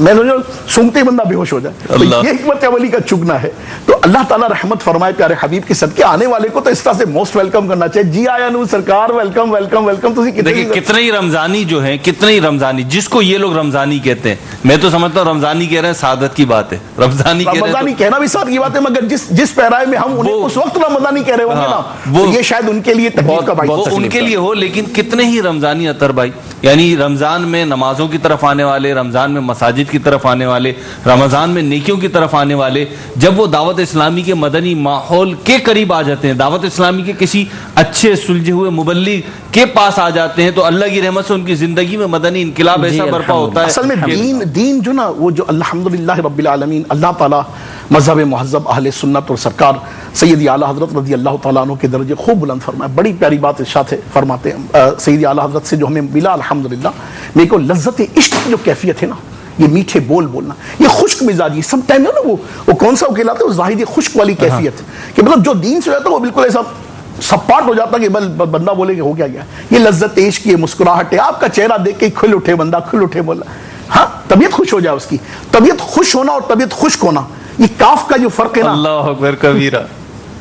میں سنگتے ہی بندہ بے ہوش ہو جائے. تو یہ حکمت عملی کا چگنا ہے. تو اللہ تعالیٰ رحمت فرمائے پیارے حبیب کے صدقے آنے والے کو تو اس طرح سے موسٹ ویلکم کرنا چاہیے. جی آیا نور سرکار, ویلکم ویلکم ویلکم. تو دیکھیں کتنے ہی رمضانی جو ہیں, کتنے ہی رمضانی, جس کو یہ لوگ رمضانی کہتے ہیں, میں تو سمجھتا ہوں رمضانی کہہ رہے ہیں سعادت کی بات ہے. رمضانی کہنا بھی سعادت کی بات ہے, مگر جس پیرائے میں ہم انہیں اس وقت رمضانی کہہ رہے ہوں گے نا, وہ یہ شاید ان کے لیے تکلیف کا باعث ہو, ان کے لیے ہو. لیکن کتنے ہی رمضانی اطہر بھائی, یعنی رمضان میں نمازوں کی طرف آنے والے, رمضان میں مساجد کی طرف آنے والے, رمضان میں نیکیوں کی طرف آنے والے, جب وہ دعوت اسلامی کے مدنی ماحول کے قریب آ جاتے ہیں, دعوت اسلامی کے کسی اچھے سلجھے ہوئے مبلغ کے پاس آ جاتے ہیں, تو اللہ کی رحمت سے ان کی زندگی میں مدنی انقلاب ایسا برپا ہوتا ہے. اصل میں دین جو نا, وہ جو الحمدللہ رب العالمین, اللہ تعالیٰ مذہب مہذب اہل سنت اور سرکار سیدی اعلیٰ حضرت رضی اللہ تعالیٰ عنہ کے درجے خوب بلند فرمائے. بڑی پیاری بات ارشاد فرماتے ہیں سیدی اعلیٰ حضرت سے جو ہمیں ملا الحمدللہ, میرے کو لذت عشق کی جو کیفیت ہے نا, یہ میٹھے بول بولنا, یہ خشک مزاجی, سم ٹائم ہے نا وہ کون سا وہ کہلاتا ہے, وہ ظاہری خشک والی کیفیت, کہ مطلب جو دین سے رہتا ہے وہ بالکل ایسا سپاٹ ہو جاتا کہ بندہ بولے کہ ہو کیا گیا. یہ لذت عشق کی مسکراہٹ ہے, آپ کا چہرہ دیکھ کے کھل اٹھے بندہ, کھل اٹھے بولا, ہاں طبیعت خوش ہو جائے اس کی. طبیعت خوش ہونا اور طبیعت خشک ہونا, یہ کاف کا جو فرق ہے نا, اللہ اکبر کبیرہ,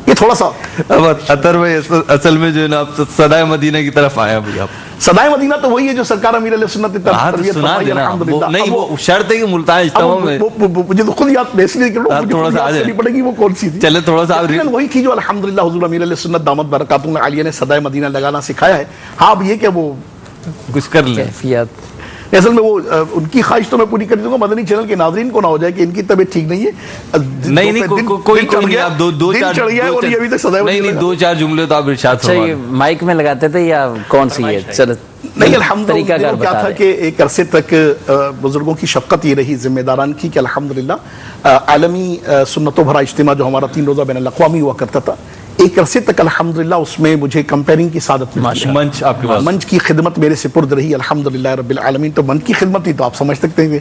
یہ تھوڑا سا. اطہر بھائی اصل میں جو ہے نا آپ صدائے مدینہ کی طرف آئے ابھی آپ. صدائے مدینہ تو وہی ہے جو سرکار امیر علیہ سنت تربیت فرمائی الحمدللہ. نہیں وہ شرط ہے کہ ملتان اجتماع میں, مجھے تو خود یاد اس لیے کہ تھوڑا سا آج پڑے گی وہ کون سی تھی. چلے تھوڑا سا وہی تھی جو الحمدللہ حضور امیر علیہ سنت دامت برکاتہ عالیہ نے صدائے مدینہ لگانا سکھایا ہے. ہاں اب یہ کہ وہ کچھ کر لیں, اصل میں وہ ان کی خواہش تو میں پوری کر دوں گا, مدنی چینل کے ناظرین کو نہ ہو جائے کہ ان کی طبیعت ٹھیک نہیں ہے. نہیں کوئی نہیں, آپ دو چار جملے تو آپ ارشاد فرمائیں. مائک میں لگاتے تھے یا کون سی ہے؟ چلو نہیں, الحمدللہ کیا تھا کہ ایک عرصے تک بزرگوں کی شفقت یہ رہی ذمہ داران کی کہ الحمدللہ عالمی سنتوں بھرا اجتماع جو ہمارا 3 روزہ بین الاقوامی ہوا کرتا تھا, ایک عرصے تک الحمدللہ اس میں مجھے کمپیرنگ کی سعادت ملی. منچ کی خدمت میرے سپرد رہی الحمدللہ رب العالمین. تو منچ کی خدمت ہی تو آپ سمجھ سکتے ہیں,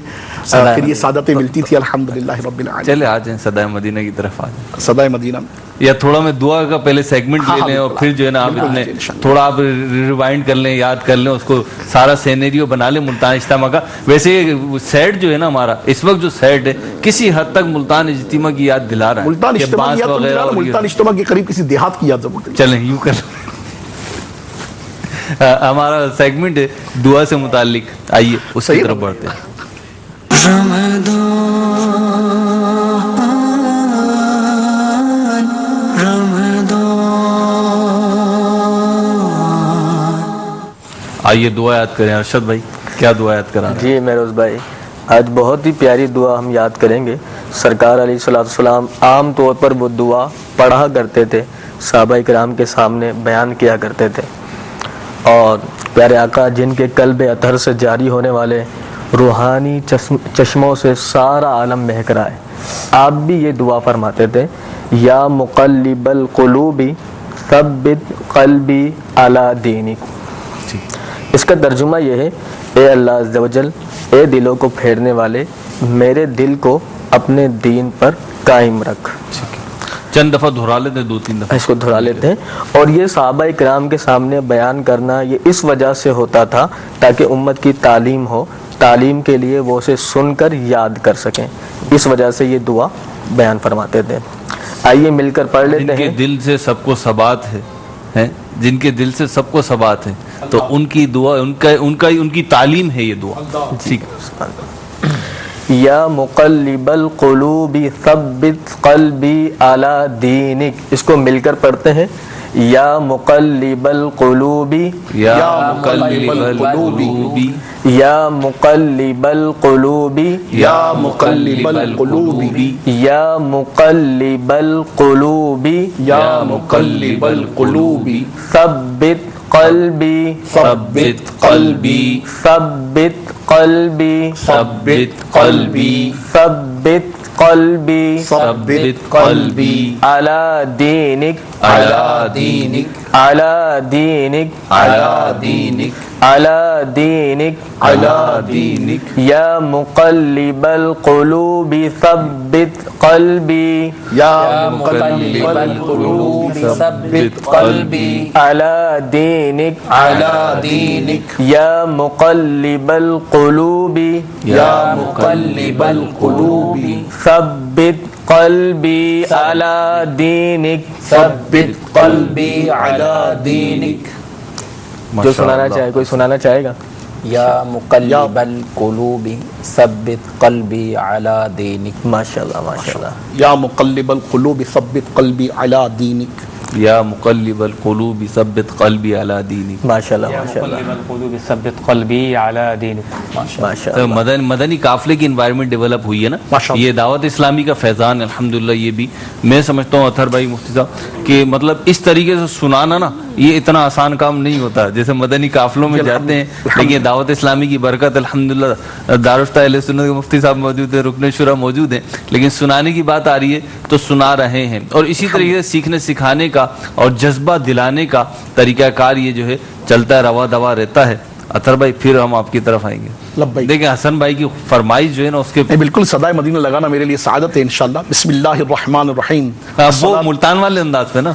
پھر یہ سعادتیں ملتی تھی الحمدللہ رب العالمین. چلے آ جائیں صدائے مدینہ کی طرف آ جائیں. صدائے مدینہ یا تھوڑا میں دعا کا پہلے سیگمنٹ لے لیں اور پھر جو ہے نا آپ اتنے تھوڑا آپ ریوائنڈ کر لیں, یاد کر لیں, اس کو سارا سینیریو بنا لیں ملتان اجتماع کا. ویسے سیٹ جو ہے نا ہمارا اس وقت جو سیٹ ہے کسی حد تک ملتان اجتماع کی یاد دلا رہا ہے. ملتان اجتماع کے قریب کسی دیہات کی یاد ضرور. چلیں یوں کر ہمارا سیگمنٹ ہے دعا سے متعلق, آئیے اس کی طرف بڑھتے ہیں. آئیے دعا یاد کریں. ارشد بھائی کیا دعا یاد کرا؟ جی مہروز بھائی, آج بہت ہی پیاری دعا ہم یاد کریں گے. سرکار علیہ السلام عام طور پر وہ دعا پڑھا کرتے تھے, صحابہ کرام کے سامنے بیان کیا کرتے تھے, اور پیارے آقا جن کے قلب اطہر سے جاری ہونے والے روحانی چشموں سے سارا عالم مہک رہا ہے, آپ بھی یہ دعا فرماتے تھے, یا مقلب القلوب ثبت قلبی علی دینک. اس کا ترجمہ یہ ہے, اے اللہ عز و جل, اے دلوں کو پھیرنے والے, میرے دل کو اپنے دین پر قائم رکھ. چند دفعہ دہرا لیتے ہیں, 2-3 دفعہ اس کو دہرا لیتے ہیں. اور یہ صحابہ کرام کے سامنے بیان کرنا یہ اس وجہ سے ہوتا تھا تاکہ امت کی تعلیم ہو, تعلیم کے لیے وہ اسے سن کر یاد کر سکیں, اس وجہ سے یہ دعا بیان فرماتے تھے. آئیے مل کر پڑھ لیتے ہیں. جن کے دل سے سب کو ثبات ہے, جن کے دل سے سب کو ثبات ہے, تو ان کی دعا ان کی تعلیم ہے یہ دعا. ٹھیک ہے. یا مقلب القلوب ثبت قلبی علی دینک, اس کو مل کر پڑھتے ہیں. یا مقلب القلوب, یا مقلب القلوب, یا مقلب القلوب, یا مقلب القلوب, یا مقلب القلوب, یا مقلب القلوب, ثبت قلبی, ثبت قلبی, ثبت قلبی, ثبت قلبی, ثبت قلبی, ثبت قلبی, علی دینک, علی دینک, علی دینک, علی دینک, على دينك يا مقلب القلوب ثبت قلبي يا مقلب القلوب ثبت قلبي على دينك يا مقلب القلوب ثبت قلبي على دينك جو سنانا چاہے کوئی سنانا چاہے گا؟ یا مقلب القلوب ثبت قلبی علی دینک. ماشاءاللہ ماشاءاللہ. یا مقلب القلوب ثبت قلبی علی دینک. یا مقلب القلوب ثبت قلبی علی دینک. ماشاءاللہ یا ماشاءاللہ. مقلب القلوب ثبت قلبی علی دینک. ماشاءاللہ. مدنی قافلے کی انوائرمنٹ ڈیولپ ہوئی ہے نا, یہ دعوت اسلامی کا فیضان الحمدللہ. یہ بھی میں سمجھتا ہوں اطہر بھائی مفتی صاحب کہ مطلب اس طریقے سے سنانا نا یہ اتنا آسان کام نہیں ہوتا جیسے مدنی قافلوں میں جاتے ہیں. لیکن دعوت اسلامی کی برکت الحمدللہ دارالفتہ اہل سنت کے مفتی صاحب موجود ہیں, رکن شورا موجود ہیں, لیکن سنانے کی بات آ رہی ہے تو سنا رہے ہیں. اور اسی طریقے سے سیکھنے سکھانے کا اور جذبہ دلانے کا طریقہ کار یہ جو ہے چلتا ہے, روا دوا رہتا ہے. اطہر بھائی پھر ہم آپ کی طرف آئیں گے. دیکھیں حسن بھائی کی فرمائش جو ہے نا اس کے بالکل صدائے مدینہ لگانا میرے لیے سعادت ہے انشاءاللہ. بسم اللہ الرحمن الرحیم. وہ ملتان والے انداز پہ نا,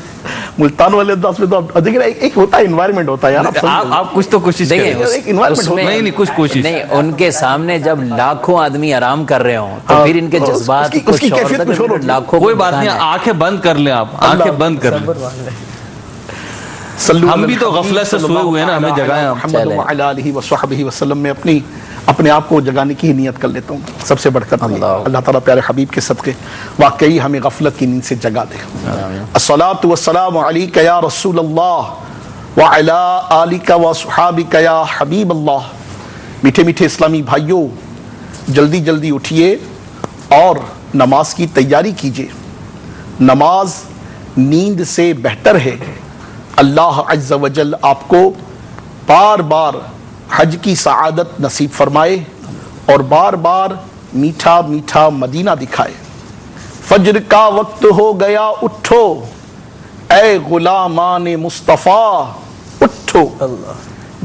ملتان والے انداز میں تو دیکھیں ایک ہوتا ہے انوائرمنٹ ہوتا ہے یار. آپ کچھ تو کوشش کریں. نہیں کچھ کوشش نہیں, ان کے سامنے جب لاکھوں آدمی آرام کر رہے ہوں تو پھر ان کے جذبات اس کی کیفیت کچھ اور ہوتی ہے. لاکھوں کوئی بات نہیں, آنکھیں بند کر لیں, آپ آنکھیں بند کر لیں. ہم بھی تو غفلت سے سوئے ہوئے ہیں نا, ہمیں جگائیں. محمد وعلی آلہ وصحبہ وسلم میں اپنے آپ کو جگانے کی نیت کر لیتا ہوں. سب سے بڑھ کر اللہ تعالیٰ پیارے حبیب کے صدقے واقعی ہمیں غفلت کی نیند سے جگا دے. الصلاۃ والسلام علیک یا رسول اللہ وعلی آلک وصحابک یا حبیب اللہ. میٹھے میٹھے اسلامی بھائیوں, جلدی جلدی اٹھیے اور نماز کی تیاری کیجیے. نماز نیند سے بہتر ہے. اللہ عز و جل آپ کو بار بار حج کی سعادت نصیب فرمائے اور بار بار میٹھا میٹھا مدینہ دکھائے. فجر کا وقت ہو گیا اٹھو اے غلامان مصطفیٰ اٹھو.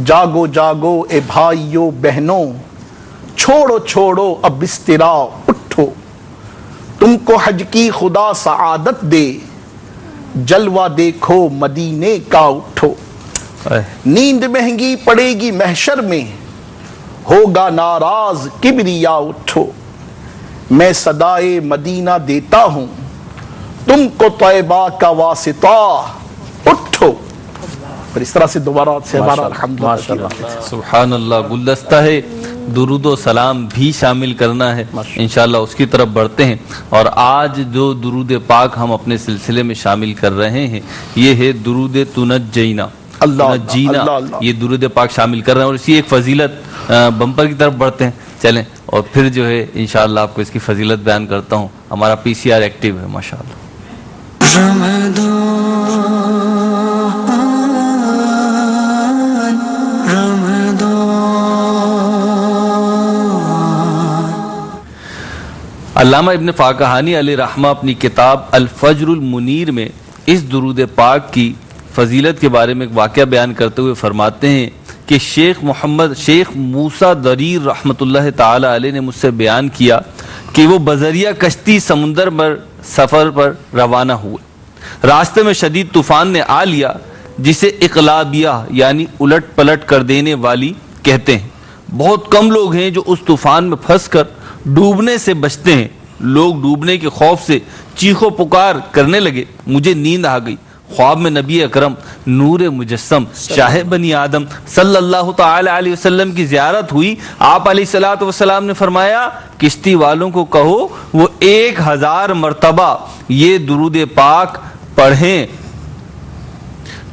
جاگو جاگو اے بھائیو بہنوں, چھوڑو چھوڑو اب بسترا اٹھو. تم کو حج کی خدا سعادت دے, جلوہ دیکھو مدینے کا اٹھو. نیند مہنگی پڑے گی محشر میں, ہوگا ناراض کبریا اٹھو. میں صدائے مدینہ دیتا ہوں تم کو طیبہ کا واسطہ اٹھو. اور اس طرح سے دوبارہ سے ہمارا الحمدللہ سبحان اللہ گلدستہ ہے. درود و سلام بھی شامل کرنا ہے انشاءاللہ, اس کی طرف بڑھتے ہیں. اور آج جو درود پاک ہم اپنے سلسلے میں شامل کر رہے ہیں یہ ہے درود تنجینا. یہ درود پاک شامل کر رہے ہیں اور اسی ایک فضیلت بمپر کی طرف بڑھتے ہیں. چلیں اور پھر جو ہے انشاءاللہ آپ کو اس کی فضیلت بیان کرتا ہوں. ہمارا پی سی آر ایکٹیو ہے ماشاءاللہ. علامہ ابن فاقہانی علیہ رحمہ اپنی کتاب الفجر المنیر میں اس درود پاک کی فضیلت کے بارے میں ایک واقعہ بیان کرتے ہوئے فرماتے ہیں کہ شیخ موسیٰ دریر رحمۃ اللہ تعالی علیہ نے مجھ سے بیان کیا کہ وہ بذریعہ کشتی سمندر پر سفر پر روانہ ہوئے. راستے میں شدید طوفان نے آ لیا جسے اقلابیہ یعنی الٹ پلٹ کر دینے والی کہتے ہیں. بہت کم لوگ ہیں جو اس طوفان میں پھنس کر ڈوبنے سے بچتے ہیں. لوگ ڈوبنے کے خوف سے چیخو پکار کرنے لگے. مجھے نیند آ گئی. خواب میں نبی اکرم نور مجسم شاہ بنی آدم صلی اللہ تعالی علیہ وسلم کی زیارت ہوئی. آپ علیہ الصلوۃ والسلام نے فرمایا کشتی والوں کو کہو وہ 1000 مرتبہ یہ درود پاک پڑھیں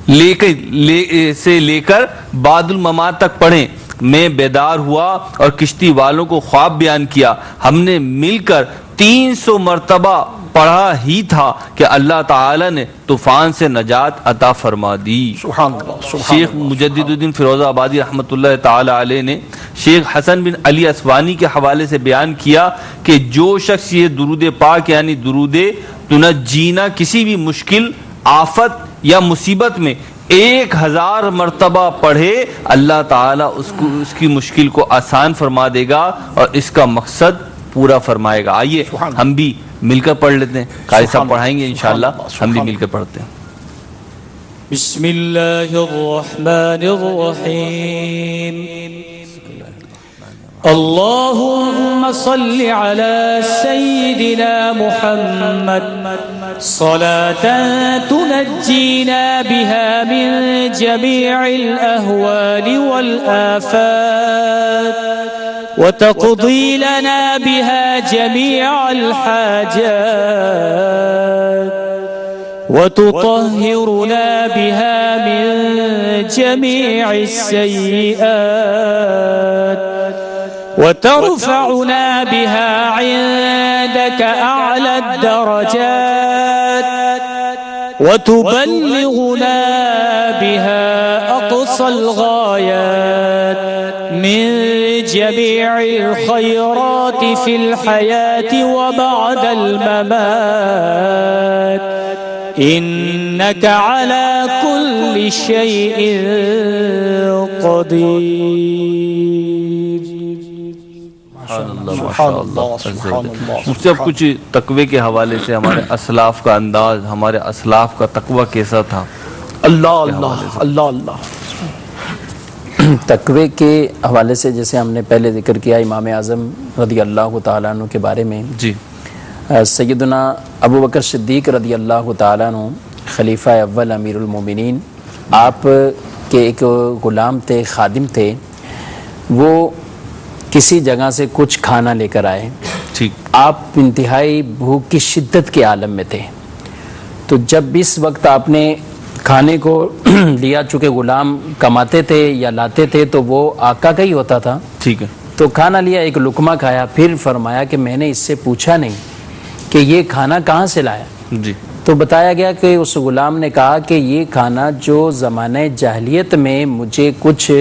لے کر بعد الممات تک پڑھیں. میں بیدار ہوا اور کشتی والوں کو خواب بیان کیا. ہم نے مل کر 300 مرتبہ پڑھا ہی تھا کہ اللہ تعالی نے طوفان سے نجات عطا فرما دی. شیخ مجدد الدین فیروز آبادی رحمۃ اللہ تعالی علیہ نے شیخ حسن بن علی اسوانی کے حوالے سے بیان کیا کہ جو شخص یہ درود پاک یعنی درود تنجینا کسی بھی مشکل آفت یا مصیبت میں 1000 مرتبہ پڑھے اللہ تعالیٰ اس کی مشکل کو آسان فرما دے گا اور اس کا مقصد پورا فرمائے گا. آئیے ہم بھی مل کر پڑھ لیتے ہیں. قاری صاحب پڑھائیں گے انشاءاللہ, ہم بھی مل کر پڑھتے ہیں. بسم اللہ الرحمن الرحیم. اللهم صل على سيدنا محمد صلاة تنجينا بها من جميع الأهوال والآفات وتقضي لنا بها جميع الحاجات وتطهرنا بها من جميع السيئات وترفعنا بها عندك أعلى الدرجات وتبلغنا بها أقصى الغايات من جميع الخيرات في الحياة وبعد الممات إنك على كل شيء قدير. مجھ سے اب کچھ تقوی کے حوالے سے ہمارے اسلاف کا انداز, ہمارے اسلاف کا تقوی کیسا تھا؟ اللہ اللہ اللہ اللہ. تقوی کے حوالے سے جیسے ہم نے پہلے ذکر کیا امام اعظم رضی اللہ تعالیٰ عنہ کے بارے میں, جی سیدنا ابو بکر صدیق رضی اللہ تعالیٰ عنہ خلیفہ اول امیر المومنین, آپ کے ایک غلام تھے, خادم تھے, وہ کسی جگہ سے کچھ کھانا لے کر آئے. ٹھیک. آپ انتہائی بھوک کی شدت کے عالم میں تھے, تو جب اس وقت آپ نے کھانے کو لیا, چونکہ غلام کماتے تھے یا لاتے تھے تو وہ آقا کا ہی ہوتا تھا. ٹھیک ہے. تو کھانا لیا, ایک لقمہ کھایا, پھر فرمایا کہ میں نے اس سے پوچھا نہیں کہ یہ کھانا کہاں سے لایا. جی. تو بتایا گیا کہ اس غلام نے کہا کہ یہ کھانا جو زمانہ جاہلیت میں مجھے کچھ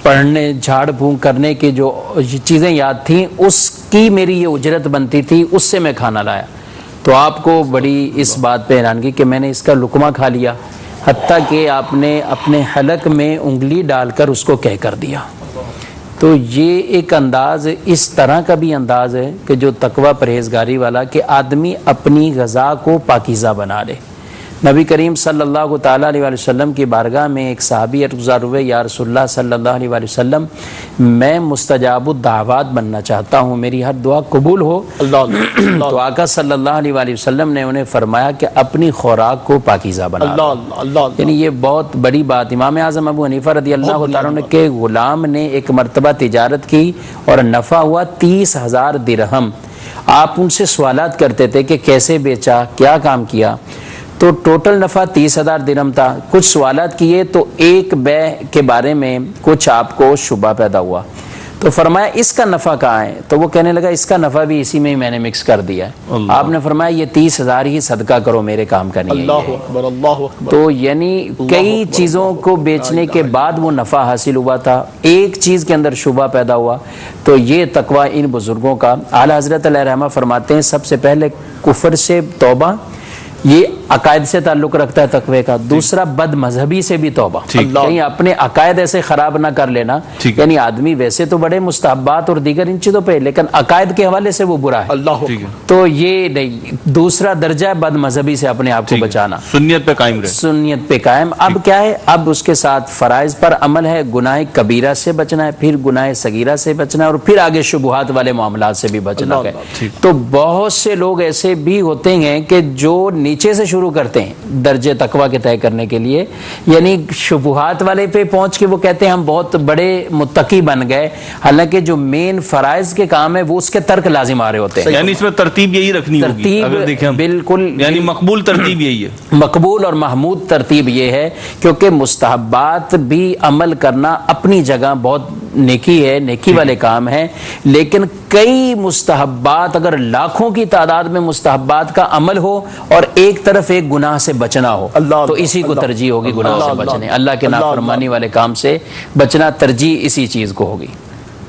پڑھنے جھاڑ پھونک کرنے کی جو چیزیں یاد تھیں اس کی میری یہ اجرت بنتی تھی, اس سے میں کھانا لایا. تو آپ کو بڑی اس بات پہ حیرانگی کہ میں نے اس کا لقمہ کھا لیا, حتیٰ کہ آپ نے اپنے حلق میں انگلی ڈال کر اس کو کہہ کر دیا. تو یہ ایک انداز, اس طرح کا بھی انداز ہے کہ جو تقوی پرہیزگاری والا, کہ آدمی اپنی غذا کو پاکیزہ بنا لے. نبی کریم صلی اللہ تعالیٰ علیہ وسلم کی بارگاہ میں ایک صحابی عرض ہوئے, یا رسول اللہ صلی اللہ علیہ وسلم میں مستجاب الدعوات بننا چاہتا ہوں, میری ہر دعا قبول ہو. تو آقا صلی اللہ علیہ وسلم نے انہیں فرمایا کہ اپنی خوراک کو پاکیزہ بنا لو. یعنی یہ بہت بڑی بات. امام اعظم ابو حنیفہ رضی اللہ تعالیٰ عنہ کے غلام نے ایک مرتبہ تجارت کی اور نفع ہوا 30,000 درہم. آپ ان سے سوالات کرتے تھے کہ کیسے بیچا, کیا کام کیا, تو ٹوٹل نفع 30,000 درہم تھا. کچھ سوالات کیے تو ایک بے کے بارے میں کچھ آپ کو شبہ پیدا ہوا, تو فرمایا اس کا نفع کہاں ہے؟ تو وہ کہنے لگا اس کا نفع بھی اسی میں ہی میں نے مکس کر دیا ہے. آپ نے فرمایا یہ 30,000 ہی صدقہ کرو, میرے کام کا نہیں ہے. اللہ اکبر, اللہ اکبر. تو یعنی کئی چیزوں کو بیچنے کے بعد وہ نفع حاصل ہوا تھا, ایک چیز کے اندر شبہ پیدا ہوا. تو یہ تقوی ان بزرگوں کا. اعلیٰ حضرت علیہ رحمہ فرماتے ہیں سب سے پہلے کفر سے توبہ, یہ عقائد سے تعلق رکھتا ہے تقوی کا. دوسرا بد مذہبی سے بھی توبہ, کہیں اپنے عقائد ایسے خراب نہ کر لینا. یعنی آدمی ویسے تو بڑے مستحبات اور دیگر ان چیزوں پہ, لیکن عقائد کے حوالے سے وہ برا ہے. تو یہ نہیں. دوسرا درجہ بد مذہبی سے اپنے آپ کو بچانا, سنیت پہ قائم رہے, سنیت پہ قائم. اب کیا ہے, اب اس کے ساتھ فرائض پر عمل ہے, گناہ کبیرہ سے بچنا ہے, پھر گناہ صغیرہ سے بچنا ہے, اور پھر آگے شبہات والے معاملات سے بھی بچنا ہے. تو بہت سے لوگ ایسے بھی ہوتے ہیں کہ جو نیچے سے شروع کرتے ہیں درجے تقوی کے طے کرنے کے لیے, یعنی شبہات والے پہ پہنچ کے وہ کہتے ہیں ہم بہت بڑے متقی بن گئے, حالانکہ جو مین فرائض کے کام ہے وہ اس کے ترک لازم آ رہے ہوتے ہیں. یعنی اس میں ترتیب یہی رکھنی ہوگی اگر دیکھیں بالکل, یعنی مقبول ترتیب یہی ہے, مقبول اور محمود ترتیب یہ ہے, کیونکہ مستحبات بھی عمل کرنا اپنی جگہ بہت نیکی ہے, نیکی والے کام ہیں, لیکن کئی مستحبات, اگر لاکھوں کی تعداد میں مستحبات کا عمل ہو اور ایک طرف ایک گناہ سے بچنا ہو, تو اسی کو ترجیح ہوگی گناہ سے بچنے, اللہ کے نافرمانی والے کام سے بچنا ترجیح اسی چیز کو ہوگی.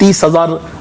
30,000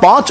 5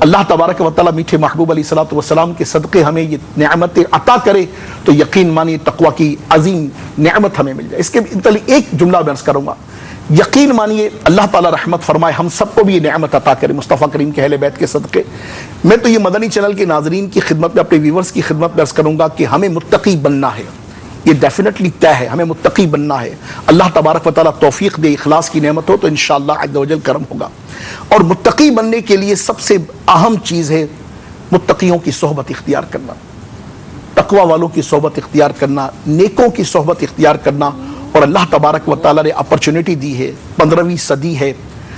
اللہ تبارک و تعالیٰ میٹھے محبوب علیہ الصلوۃ والسلام کے صدقے ہمیں یہ نعمتیں عطا کرے تو یقین مانیے تقویٰ کی عظیم نعمت ہمیں مل جائے. اس کے متعلق ایک جملہ میں عرض کروں گا. یقین مانیے اللہ تعالیٰ رحمت فرمائے ہم سب کو بھی یہ نعمت عطا کرے مصطفیٰ کریم کے اہل بیت کے صدقے. میں تو یہ مدنی چینل کے ناظرین کی خدمت میں اپنے ویورز کی خدمت میں عرض کروں گا کہ ہمیں متقی بننا ہے. یہ ڈیفینیٹلی طے ہے, ہمیں متقی بننا ہے. اللہ تبارک و تعالیٰ توفیق دے, اخلاص کی نعمت ہو تو انشاءاللہ عز و جل کرم ہوگا. اور متقی بننے کے لیے سب سے اہم چیز ہے متقیوں کی صحبت اختیار کرنا, تقوی والوں کی صحبت اختیار کرنا, نیکوں کی صحبت اختیار کرنا. اور اللہ تبارک و تعالیٰ نے اپرچونٹی دی ہے, 15ویں صدی ہے,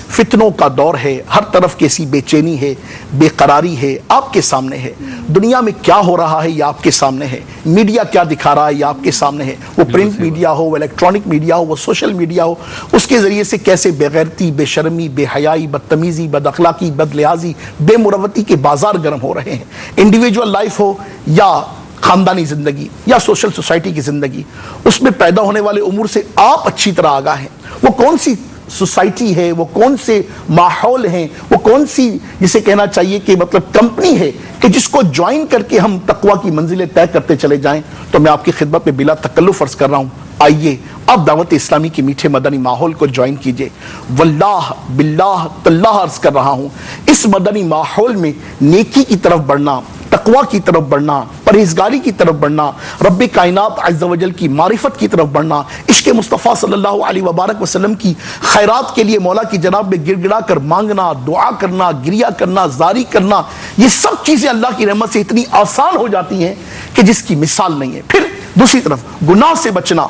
فتنوں کا دور ہے, ہر طرف کیسی بے چینی ہے, بے قراری ہے, آپ کے سامنے ہے. دنیا میں کیا ہو رہا ہے یہ آپ کے سامنے ہے, میڈیا کیا دکھا رہا ہے یہ آپ کے سامنے ہے. وہ پرنٹ میڈیا ہو, وہ الیکٹرانک میڈیا ہو, وہ سوشل میڈیا ہو, اس کے ذریعے سے کیسے بے غیرتی, بے شرمی, بے حیائی, بدتمیزی, بد اخلاقی, بد لحاظی, بے مروتی کے بازار گرم ہو رہے ہیں. انڈیویجول لائف ہو یا خاندانی زندگی یا سوشل سوسائٹی کی زندگی, اس میں پیدا ہونے والے امور سے آپ اچھی طرح آگاہ ہیں. وہ کون سی سوسائٹی ہے, وہ کون سے ماحول ہیں, وہ کون سی جسے کہنا چاہیے کہ مطلب کمپنی ہے کہ جس کو جوائن کر کے ہم تقویٰ کی منزلیں طے کرتے چلے جائیں. تو میں آپ کی خدمت میں بلا تکلف عرض کر رہا ہوں, آئیے اب دعوت اسلامی کے میٹھے مدنی ماحول کو جوائن کیجئے. واللہ باللہ تاللہ عرض کر رہا ہوں, اس مدنی ماحول میں نیکی کی طرف بڑھنا, تقویٰ کی طرف بڑھنا, پرہیزگاری کی طرف بڑھنا, رب کائنات عز و جل کی معرفت کی طرف بڑھنا, عشق مصطفیٰ صلی اللہ علیہ وبارک وسلم کی خیرات کے لیے مولا کی جناب میں گر گڑا کر مانگنا, دعا کرنا, گریہ کرنا, زاری کرنا, یہ سب چیزیں اللہ کی رحمت سے اتنی آسان ہو جاتی ہیں کہ جس کی مثال نہیں ہے. پھر دوسری طرف گناہ سے بچنا,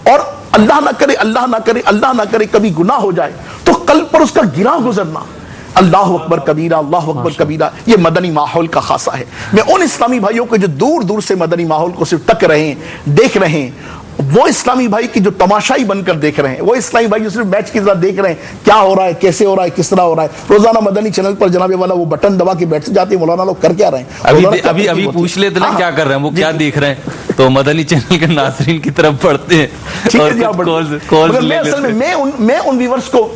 اور اللہ نہ کرے اللہ نہ کرے اللہ نہ کرے کبھی گناہ ہو جائے تو قلب پر اس کا گراں گزرنا. اللہ اکبر کبیرہ, اللہ اکبر کبیرہ, یہ مدنی ماحول کا خاصہ ہے. میں ان اسلامی بھائیوں کو جو دور دور سے مدنی ماحول کو صرف تک رہے ہیں, دیکھ رہے ہیں, وہ اسلامی بھائی کی جو تماشائی بن کر دیکھ رہے ہیں, وہ اسلامی بھائی جو صرف میچ کی طرح دیکھ رہے ہیں کیا ہو رہا ہے, کیسے ہو رہا ہے, کس طرح ہو رہا ہے. روزانہ مدنی چینل پر جناب والا وہ بٹن دبا کے بیٹھ جاتے ہیں, مولانا لوگ کر کیا رہے ہیں, ابھی پوچھ لیتے نا کیا کر رہے ہیں, وہ کیا دیکھ رہے ہیں, تو مدنی چینل کے ناظرین کی طرف بڑھتے ہیں. میں ان ویورز کو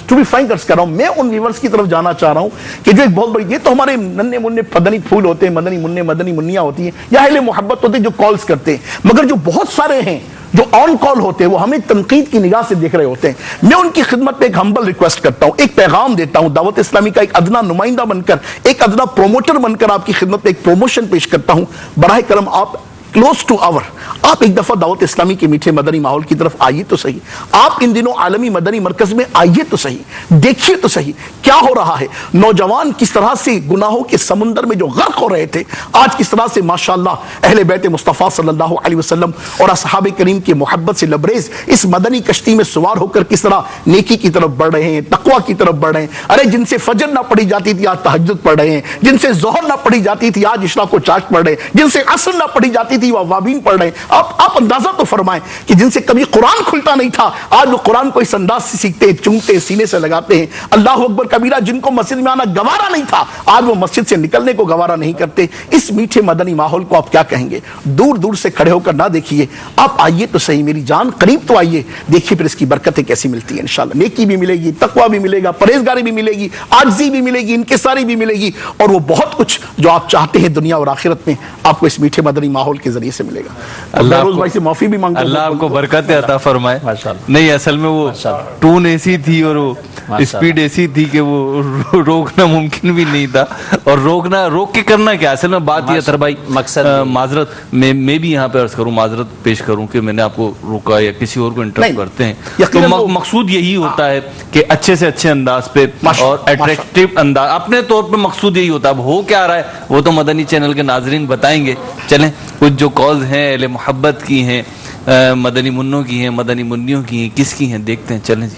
ٹو بی فرینک کر رہا ہوں, میں ان ویورز کی طرف جانا چاہ رہا ہوں کہ جو ایک بہت بڑی, یہ تو ہمارے ننے منے مدنی پھول ہوتے ہیں, مدنی منع مدنی منیاں ہوتی ہیں, یا اہل محبت ہوتے ہیں جو کالز کرتے ہیں, مگر جو بہت سارے ہیں جو آن کال ہوتے ہیں وہ ہمیں تنقید کی نگاہ سے دیکھ رہے ہوتے ہیں. میں ان کی خدمت پہ ایک ہمبل ریکویسٹ کرتا ہوں, ایک پیغام دیتا ہوں, دعوت اسلامی کا ایک ادنا نمائندہ بن کر, ایک ادنا پروموٹر بن کر آپ کی خدمت پہ ایک پروموشن پیش کرتا ہوں. براہ کرم آپ کلوز ٹو آور آپ ایک دفعہ دعوت اسلامی کے میٹھے مدنی ماحول کی طرف آئیے تو صحیح. آپ ان دنوں عالمی مدنی مرکز میں آئیے تو صحیح, دیکھیے تو صحیح کیا ہو رہا ہے. نوجوان کس طرح سے گناہوں کے سمندر میں جو غرق ہو رہے تھے, آج کس طرح سے ماشاءاللہ اہل بیت مصطفیٰ صلی اللہ علیہ وسلم اور اصحاب کریم کی محبت سے لبریز اس مدنی کشتی میں سوار ہو کر کس طرح نیکی کی طرف بڑھ رہے ہیں, تقویٰ کی طرف بڑھ رہے ہیں. ارے جن سے فجر نہ پڑھی جاتی تھی آج تہجد پڑھ رہے ہیں, جن سے ظہر نہ پڑھی جاتی تھی آج اشراق و چاشت پڑھ رہے ہیں, جن سے عصر نہ پڑھی جاتی تھی وہ اوابین پڑھ رہے ہیں. آپ اندازہ تو فرمائیں کہ جن سے کبھی قرآن کھلتا نہیں تھا آج وہ قرآن کو اس انداز سے سیکھتے, چومتے, سینے سے لگاتے ہیں. اللہ اکبر کبیرہ, جن کو مسجد میں آنا گوارا نہیں تھا آج وہ مسجد سے نکلنے کو گوارا نہیں کرتے. اس میٹھے مدنی ماحول کو آپ کیا کہیں گے؟ دور دور سے کھڑے ہو کر نہ دیکھیے, آپ آئیے تو صحیح, میری جان قریب تو آئیے, دیکھیے پھر اس کی برکتیں کیسی ملتی ہیں. انشاءاللہ نیکی بھی ملے گی, تقویٰ بھی ملے گا, پرہیزگاری بھی ملے گی, عاجزی بھی ملے گی, انکساری بھی ملے گی, اور وہ بہت کچھ جو آپ چاہتے ہیں دنیا اور آخرت میں آپ کو اس میٹھے مدنی ماحول کے ذریعے سے ملے گا. معافی بھی مانگتا ہوں, اللہ آپ کو برکت عطا فرمائے. نہیں اصل میں وہ ٹون ایسی تھی اور وہ اسپیڈ ایسی تھی کہ وہ روکنا ممکن بھی نہیں تھا, اور روک کے کرنا کیا. اصل میں بات یہ تھا بھائی, مقصد معذرت میں بھی یہاں پہ عرض کروں, معذرت پیش کروں کہ میں نے آپ کو روکا یا کسی اور کو انٹرپٹ کرتے ہیں, تو مقصود یہی ہوتا ہے کہ اچھے سے اچھے انداز پہ اور اٹریکٹیو انداز اپنے طور پہ مقصود یہی ہوتا ہے. اب ہو کیا رہا ہے وہ تو مدنی چینل کے ناظرین بتائیں گے. چلیں کچھ جو کالز ہیں اہل محبت کی ہیں, مدنی منوں کی ہیں, مدنی منیوں کی ہیں, کس کی ہیں, دیکھتے ہیں. چلیں جی.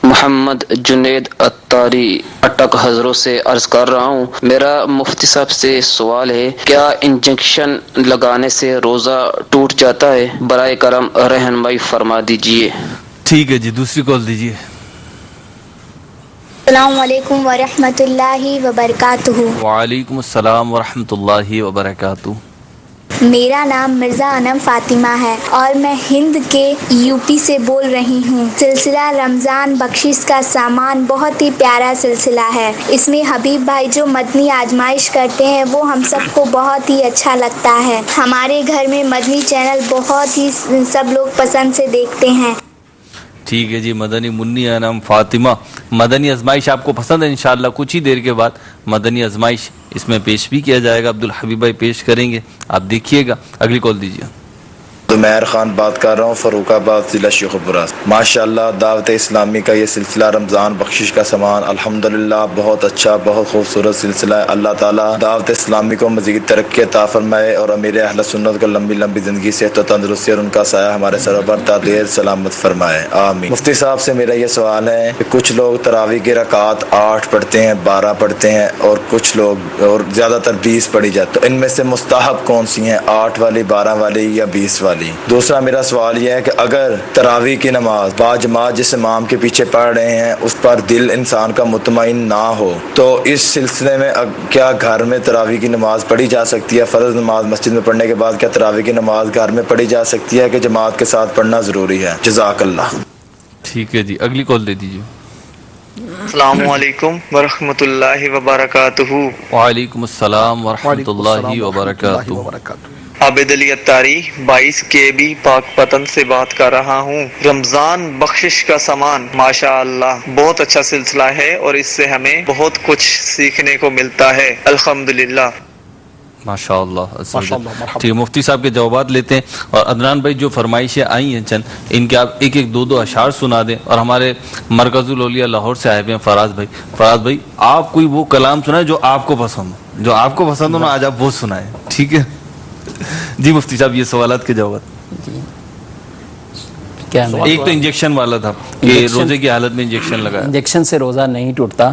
محمد جنید اتاری اٹک حضروں سے عرض کر رہا ہوں, میرا مفتی صاحب سے سوال ہے, کیا انجیکشن لگانے سے روزہ ٹوٹ جاتا ہے؟ برائے کرم رہنمائی فرما دیجیے. ٹھیک ہے جی, دوسری کال دیجیے. السلام علیکم ورحمۃ اللہ وبرکاتہ. وعلیکم السلام ورحمۃ اللہ وبرکاتہ. میرا نام مرزا انم فاطمہ ہے اور میں ہند کے یوپی سے بول رہی ہوں۔ سلسلہ رمضان بخشش کا سامان بہت ہی پیارا سلسلہ ہے۔ اس میں حبیب بھائی جو مدنی آزمائش کرتے ہیں وہ ہم سب کو بہت ہی اچھا لگتا ہے۔ ہمارے گھر میں مدنی چینل بہت ہی سب لوگ پسند سے دیکھتے ہیں۔ ٹھیک ہے جی، مدنی منی انم فاطمہ، مدنی آزمائش آپ کو پسند ہے؟ انشاءاللہ کچھ ہی دیر کے بعد مدنی آزمائش اس میں پیش بھی کیا جائے گا، عبدالحبیب بھائی پیش کریں گے، آپ دیکھیے گا۔ اگلی کال دیجیے۔ زمیر خان بات کر رہا ہوں، فروخ آباد ضلع شیخوپورہ۔ ماشاءاللہ دعوت اسلامی کا یہ سلسلہ رمضان بخشش کا سامان الحمدللہ بہت اچھا، بہت خوبصورت سلسلہ ہے۔ اللہ تعالیٰ دعوت اسلامی کو مزید ترقی عطا فرمائے اور امیر اہل سنت کو لمبی لمبی زندگی، صحت و تندرستی اور ان کا سایہ ہمارے سر پر دیر سلامت فرمائے، آمین۔ مفتی صاحب سے میرا یہ سوال ہے کہ کچھ لوگ تراویح کی رکعات 8 پڑھتے ہیں، 12 پڑھتے ہیں، اور کچھ لوگ اور زیادہ تر 20 پڑھی جاتی، تو ان میں سے مستحب کون سی ہیں، 8 والی، 12 والی یا 20 والی؟ دوسرا میرا سوال یہ ہے کہ اگر تراویح کی نماز باجماعت جس امام کے پیچھے پڑھ رہے ہیں اس پر دل انسان کا مطمئن نہ ہو تو اس سلسلے میں کیا گھر میں تراویح کی نماز پڑھی جا سکتی ہے؟ فرض نماز مسجد میں پڑھنے کے بعد کیا تراویح کی نماز گھر میں پڑھی جا سکتی ہے کہ جماعت کے ساتھ پڑھنا ضروری ہے؟ جزاک اللہ۔ ٹھیک ہے جی، اگلی کال دے دیجیے۔ السلام علیکم ورحمۃ اللہ وبرکاتہ۔ وعلیکم السلام ورحمۃ اللہ وبرکاتہ۔ عابد علی اتاری 22 KB پاک پتن سے بات کر رہا ہوں۔ رمضان بخشش کا سامان ماشاء اللہ بہت اچھا سلسلہ ہے اور اس سے ہمیں بہت کچھ سیکھنے کو ملتا ہے، الحمدللہ۔ ماشاء اللہ۔ ٹھیک ہے، مفتی صاحب کے جوابات لیتے ہیں، اور عدنان بھائی جو فرمائشیں آئی ہیں چند ان کے آپ ایک ایک دو اشعار سنا دیں، اور ہمارے مرکز الاولیاء لاہور سے آئے ہوئے ہیں فراز بھائی آپ کوئی وہ کلام سنائیں جو آپ کو پسند ہو، جو آپ کو پسند ہو نا، آج آپ وہ سنائیں، ٹھیک ہے؟ جی مفتی صاحب یہ سوالات کے جوابات۔ ایک تو انجیکشن والا تھا کہ روزے کی حالت میں انجیکشن لگایا، انجیکشن سے روزہ نہیں ٹوٹتا،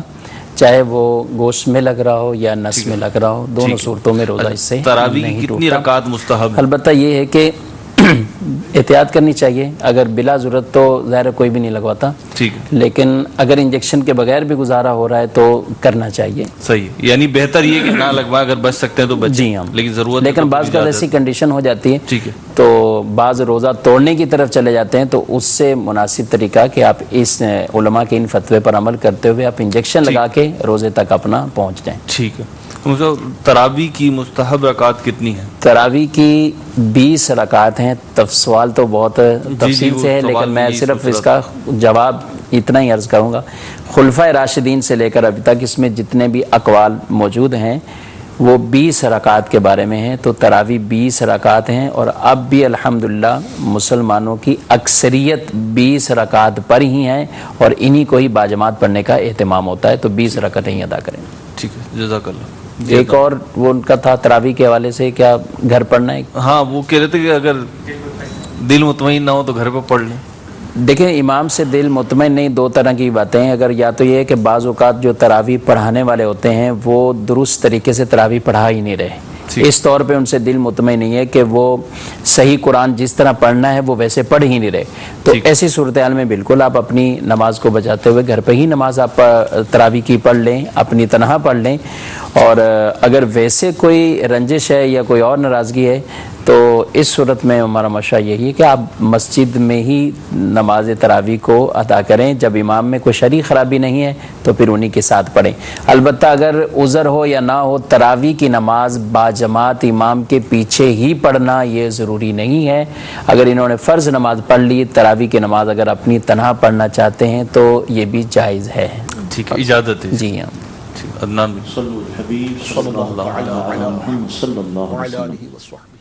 چاہے وہ گوشت میں لگ رہا ہو یا نس میں لگ رہا ہو، دونوں صورتوں میں روزہ اس سے تراویح کی کتنی رکعات مستحب؟ البتہ یہ ہے کہ احتیاط کرنی چاہیے، اگر بلا ضرورت تو ظاہر کوئی بھی نہیں لگواتا، ٹھیک ہے، لیکن اگر انجیکشن کے بغیر بھی گزارا ہو رہا ہے تو کرنا چاہیے۔ صحیح، یعنی بہتر یہ کہ نہ لگوائیں، اگر بچ سکتے ہیں تو بچیں، جی ہاں، لیکن ضرورت، لیکن بعض کا ایسی کنڈیشن ہو جاتی ہے، ٹھیک ہے، تو بعض روزہ توڑنے کی طرف چلے جاتے ہیں، تو اس سے مناسب طریقہ کہ آپ اس علماء کے ان فتوے پر عمل کرتے ہوئے آپ انجیکشن لگا کے روزے تک اپنا پہنچ جائیں۔ ٹھیک ہے۔ تراویح کی مستحب رکعات کتنی ہیں؟ تراویح کی 20 رکعات ہیں۔ سوال تو بہت تفصیل سے ہے، لیکن میں صرف اس کا جواب اتنا ہی عرض کروں گا۔ خلفائے راشدین سے لے کر ابھی تک اس میں جتنے بھی اقوال موجود ہیں وہ 20 رکعات کے بارے میں ہیں، تو تراویح 20 رکعات ہیں، اور اب بھی الحمدللہ مسلمانوں کی اکثریت 20 رکعات پر ہی ہیں، اور انہی کو ہی باجماعت پڑھنے کا اہتمام ہوتا ہے، تو 20 رکعتیں ہی ادا کریں۔ ٹھیک ہے، جزاک اللہ۔ ایک اور وہ ان کا تھا تراویح کے حوالے سے، کیا گھر پڑھنا ہے؟ ہاں، وہ کہہ رہے تھے کہ اگر دل مطمئن نہ ہو تو گھر پہ پڑھ لیں۔ دیکھیں، امام سے دل مطمئن نہیں، دو طرح کی باتیں ہیں۔ اگر یا تو یہ ہے کہ بعض اوقات جو تراویح پڑھانے والے ہوتے ہیں وہ درست طریقے سے تراویح پڑھا ہی نہیں رہے، اس طور پہ ان سے دل مطمئن نہیں ہے کہ وہ صحیح قرآن جس طرح پڑھنا ہے وہ ویسے پڑھ ہی نہیں رہے، تو ایسی صورتحال میں بالکل آپ اپنی نماز کو بچاتے ہوئے گھر پہ ہی نماز آپ تراویح کی پڑھ لیں، اپنی تنہا پڑھ لیں، اور اگر ویسے کوئی رنجش ہے یا کوئی اور ناراضگی ہے تو اس صورت میں ہمارا مشورہ یہی ہے کہ آپ مسجد میں ہی نماز تراویح کو ادا کریں، جب امام میں کوئی شرعی خرابی نہیں ہے تو پھر انہی کے ساتھ پڑھیں۔ البتہ اگر عذر ہو یا نہ ہو، تراویح کی نماز باجماعت امام کے پیچھے ہی پڑھنا یہ ضروری نہیں ہے۔ اگر انہوں نے فرض نماز پڑھ لی، تراویح کی نماز اگر اپنی تنہا پڑھنا چاہتے ہیں تو یہ بھی جائز ہے۔ ٹھیک ہے، اجازت ہے؟ جی ہاں۔ عدنان صلو الحبیب صلی اللہ علیہ محمد صلی اللہ علیہ وسلم۔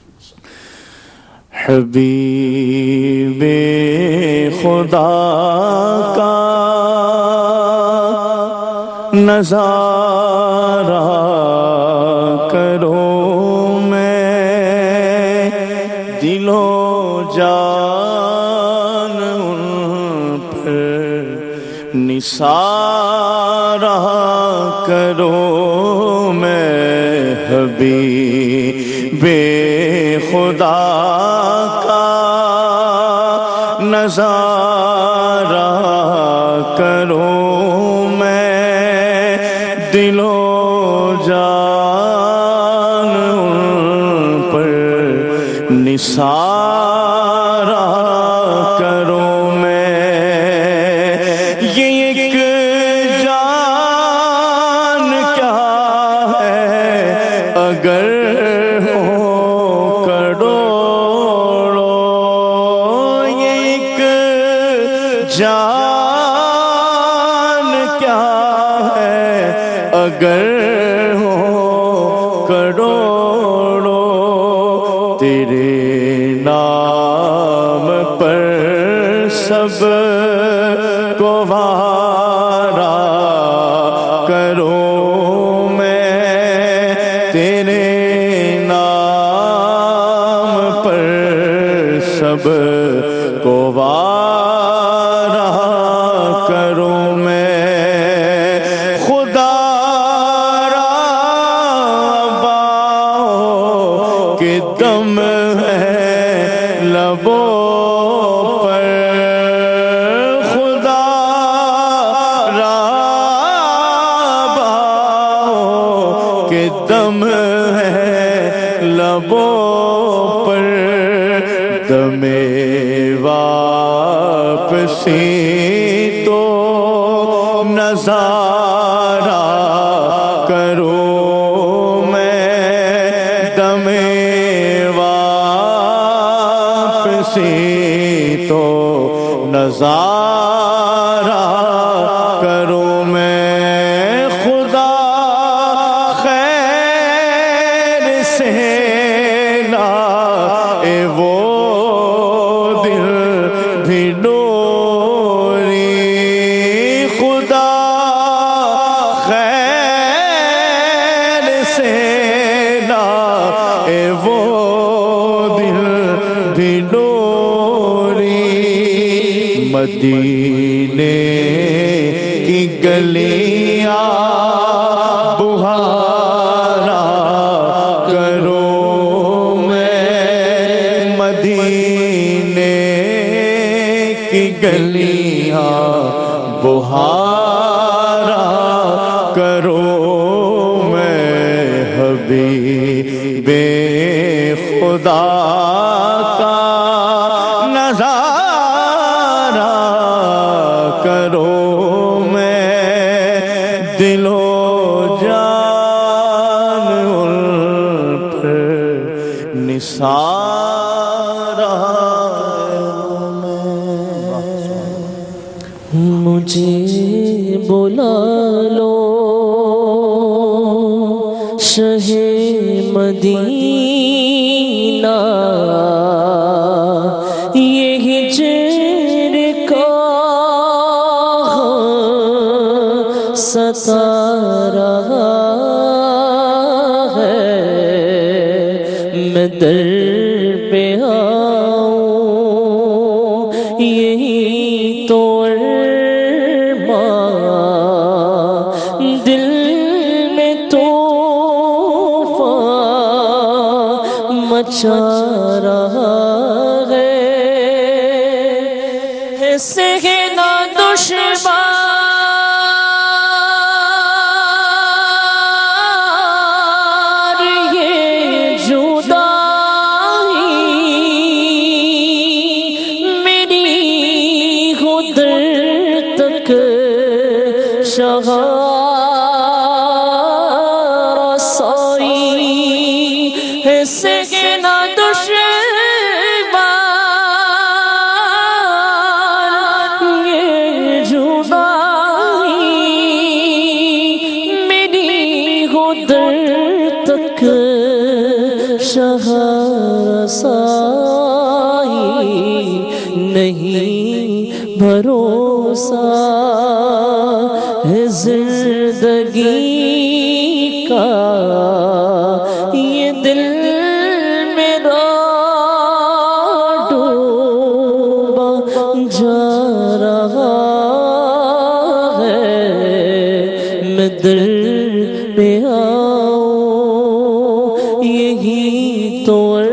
حبیب خدا کا نظارہ کرو میں دل و جان ان پر نثارہ کرو میں حبیب خدا نظارہ کروں میں دل و جان پر نثارا کروں میں یہ ایک جان کیا ہے اگر ہو کروڑوں یہ ایک جان کیا ہے اگر ہو کروڑوں تیرے نام پر سب کو وارا کروں میں تیرے نام پر سب کو وارا کروں میں خدا را باؤ کہ دم ہے لبوں پر خدا را باؤ کہ دم ہے لبوں پر دم واپسی تو نظارہ کروں میں دم واپسی تو نظارہ کروں میں خدا خیر سے لائے وہ دل بھی نوری خدا خیر سے لائے وہ دل بھی نوری مدینے کی گلیاں بہارا کروں میں مدینے کی گلیاں بہارا کروں میں حبیب خدا کا نظارہ کروں میں دل و جان ان پر نثارہ مجھے بلا لو شہ مدینہ یہ ہجر کا ستا رہا ہے میں در پہ آؤں یہی تو ارمان دل میں طوفان مچا رہا ہے سہنا دشوار یہ جدائی میری خدر تک رسائی ہے سہنا دشوار یہ جدائی میری خدر تک رسائی نہیں بھروسہ ہے زندگی کا یہ دل میرا ڈوبا جا رہا ہے میں در پہ آؤں یہی تو ارمان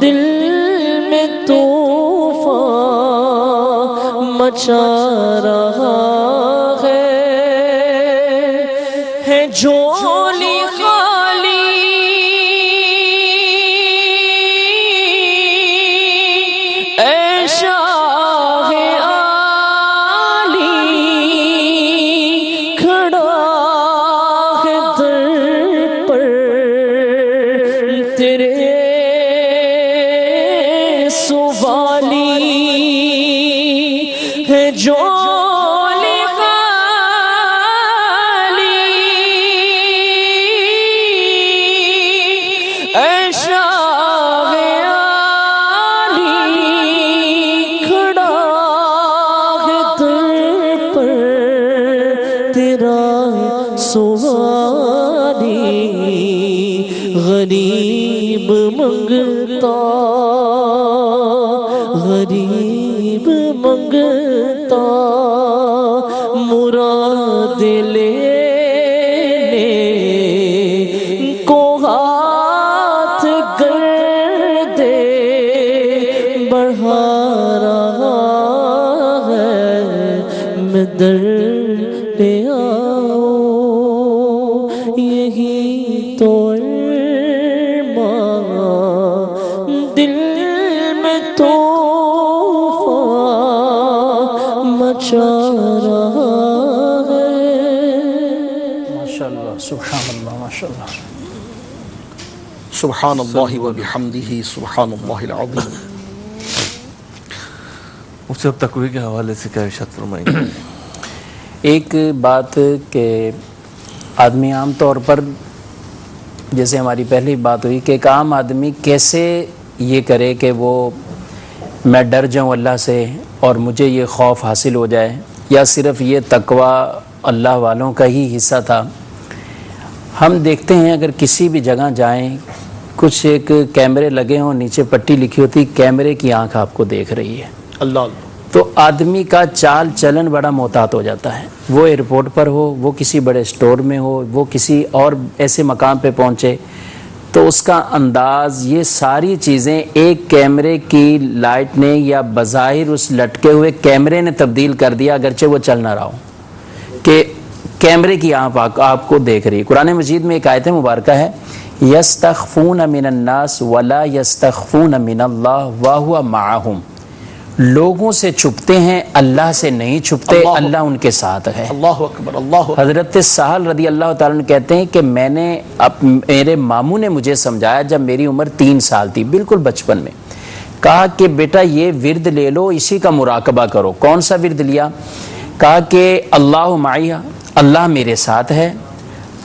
دل میں طوفان مچا رہا ہے جھولی خالی خالی ہے جھولی خالی اے شاہ عالی کھڑا ہے در پر تیرا سوالی غریب منگتا غریب منگتا مراد لینے کو ہاتھ گردے بڑھا رہا ہے میں در لے آؤں یہی تو دل میں طوفان مچا رہا ہے. ماشاءاللہ سبحان اللہ ماشاءاللہ سبحان اللہ و بحمدہ سبحان اللہ العظیم. اس سے اب تقوی کے حوالے سے کیا ارشاد فرمائیں گے؟ ایک بات کہ آدمی عام طور پر جیسے ہماری پہلی بات ہوئی کہ ایک عام آدمی کیسے یہ کرے کہ وہ میں ڈر جاؤں اللہ سے اور مجھے یہ خوف حاصل ہو جائے، یا صرف یہ تقوی اللہ والوں کا ہی حصہ تھا. ہم دیکھتے ہیں اگر کسی بھی جگہ جائیں کچھ ایک کیمرے لگے ہوں، نیچے پٹی لکھی ہوتی کیمرے کی آنکھ آپ کو دیکھ رہی ہے، اللہ تو آدمی کا چال چلن بڑا محتاط ہو جاتا ہے. وہ ایئرپورٹ پر ہو، وہ کسی بڑے سٹور میں ہو، وہ کسی اور ایسے مقام پہ پہنچے، تو اس کا انداز یہ ساری چیزیں ایک کیمرے کی لائٹ نے یا بظاہر اس لٹکے ہوئے کیمرے نے تبدیل کر دیا، اگرچہ وہ چل نہ رہا ہو، کہ کیمرے کی آنکھ آپ کو دیکھ رہی ہے. قرآن مجید میں ایک آیت مبارکہ ہے یستخفون من الناس ولا یستخفون من اللہ وہو معہم. لوگوں سے چھپتے ہیں، اللہ سے نہیں چھپتے، اللہ ان کے ساتھ ہے. اللہ اکبر اللہ. حضرت سہل رضی اللہ تعالیٰ عنہ کہتے ہیں کہ میرے ماموں نے مجھے سمجھایا جب میری عمر 3 سال تھی، بالکل بچپن میں، کہا کہ بیٹا یہ ورد لے لو، اسی کا مراقبہ کرو. کون سا ورد لیا؟ کہا کہ اللہ معیہ، اللہ میرے ساتھ ہے،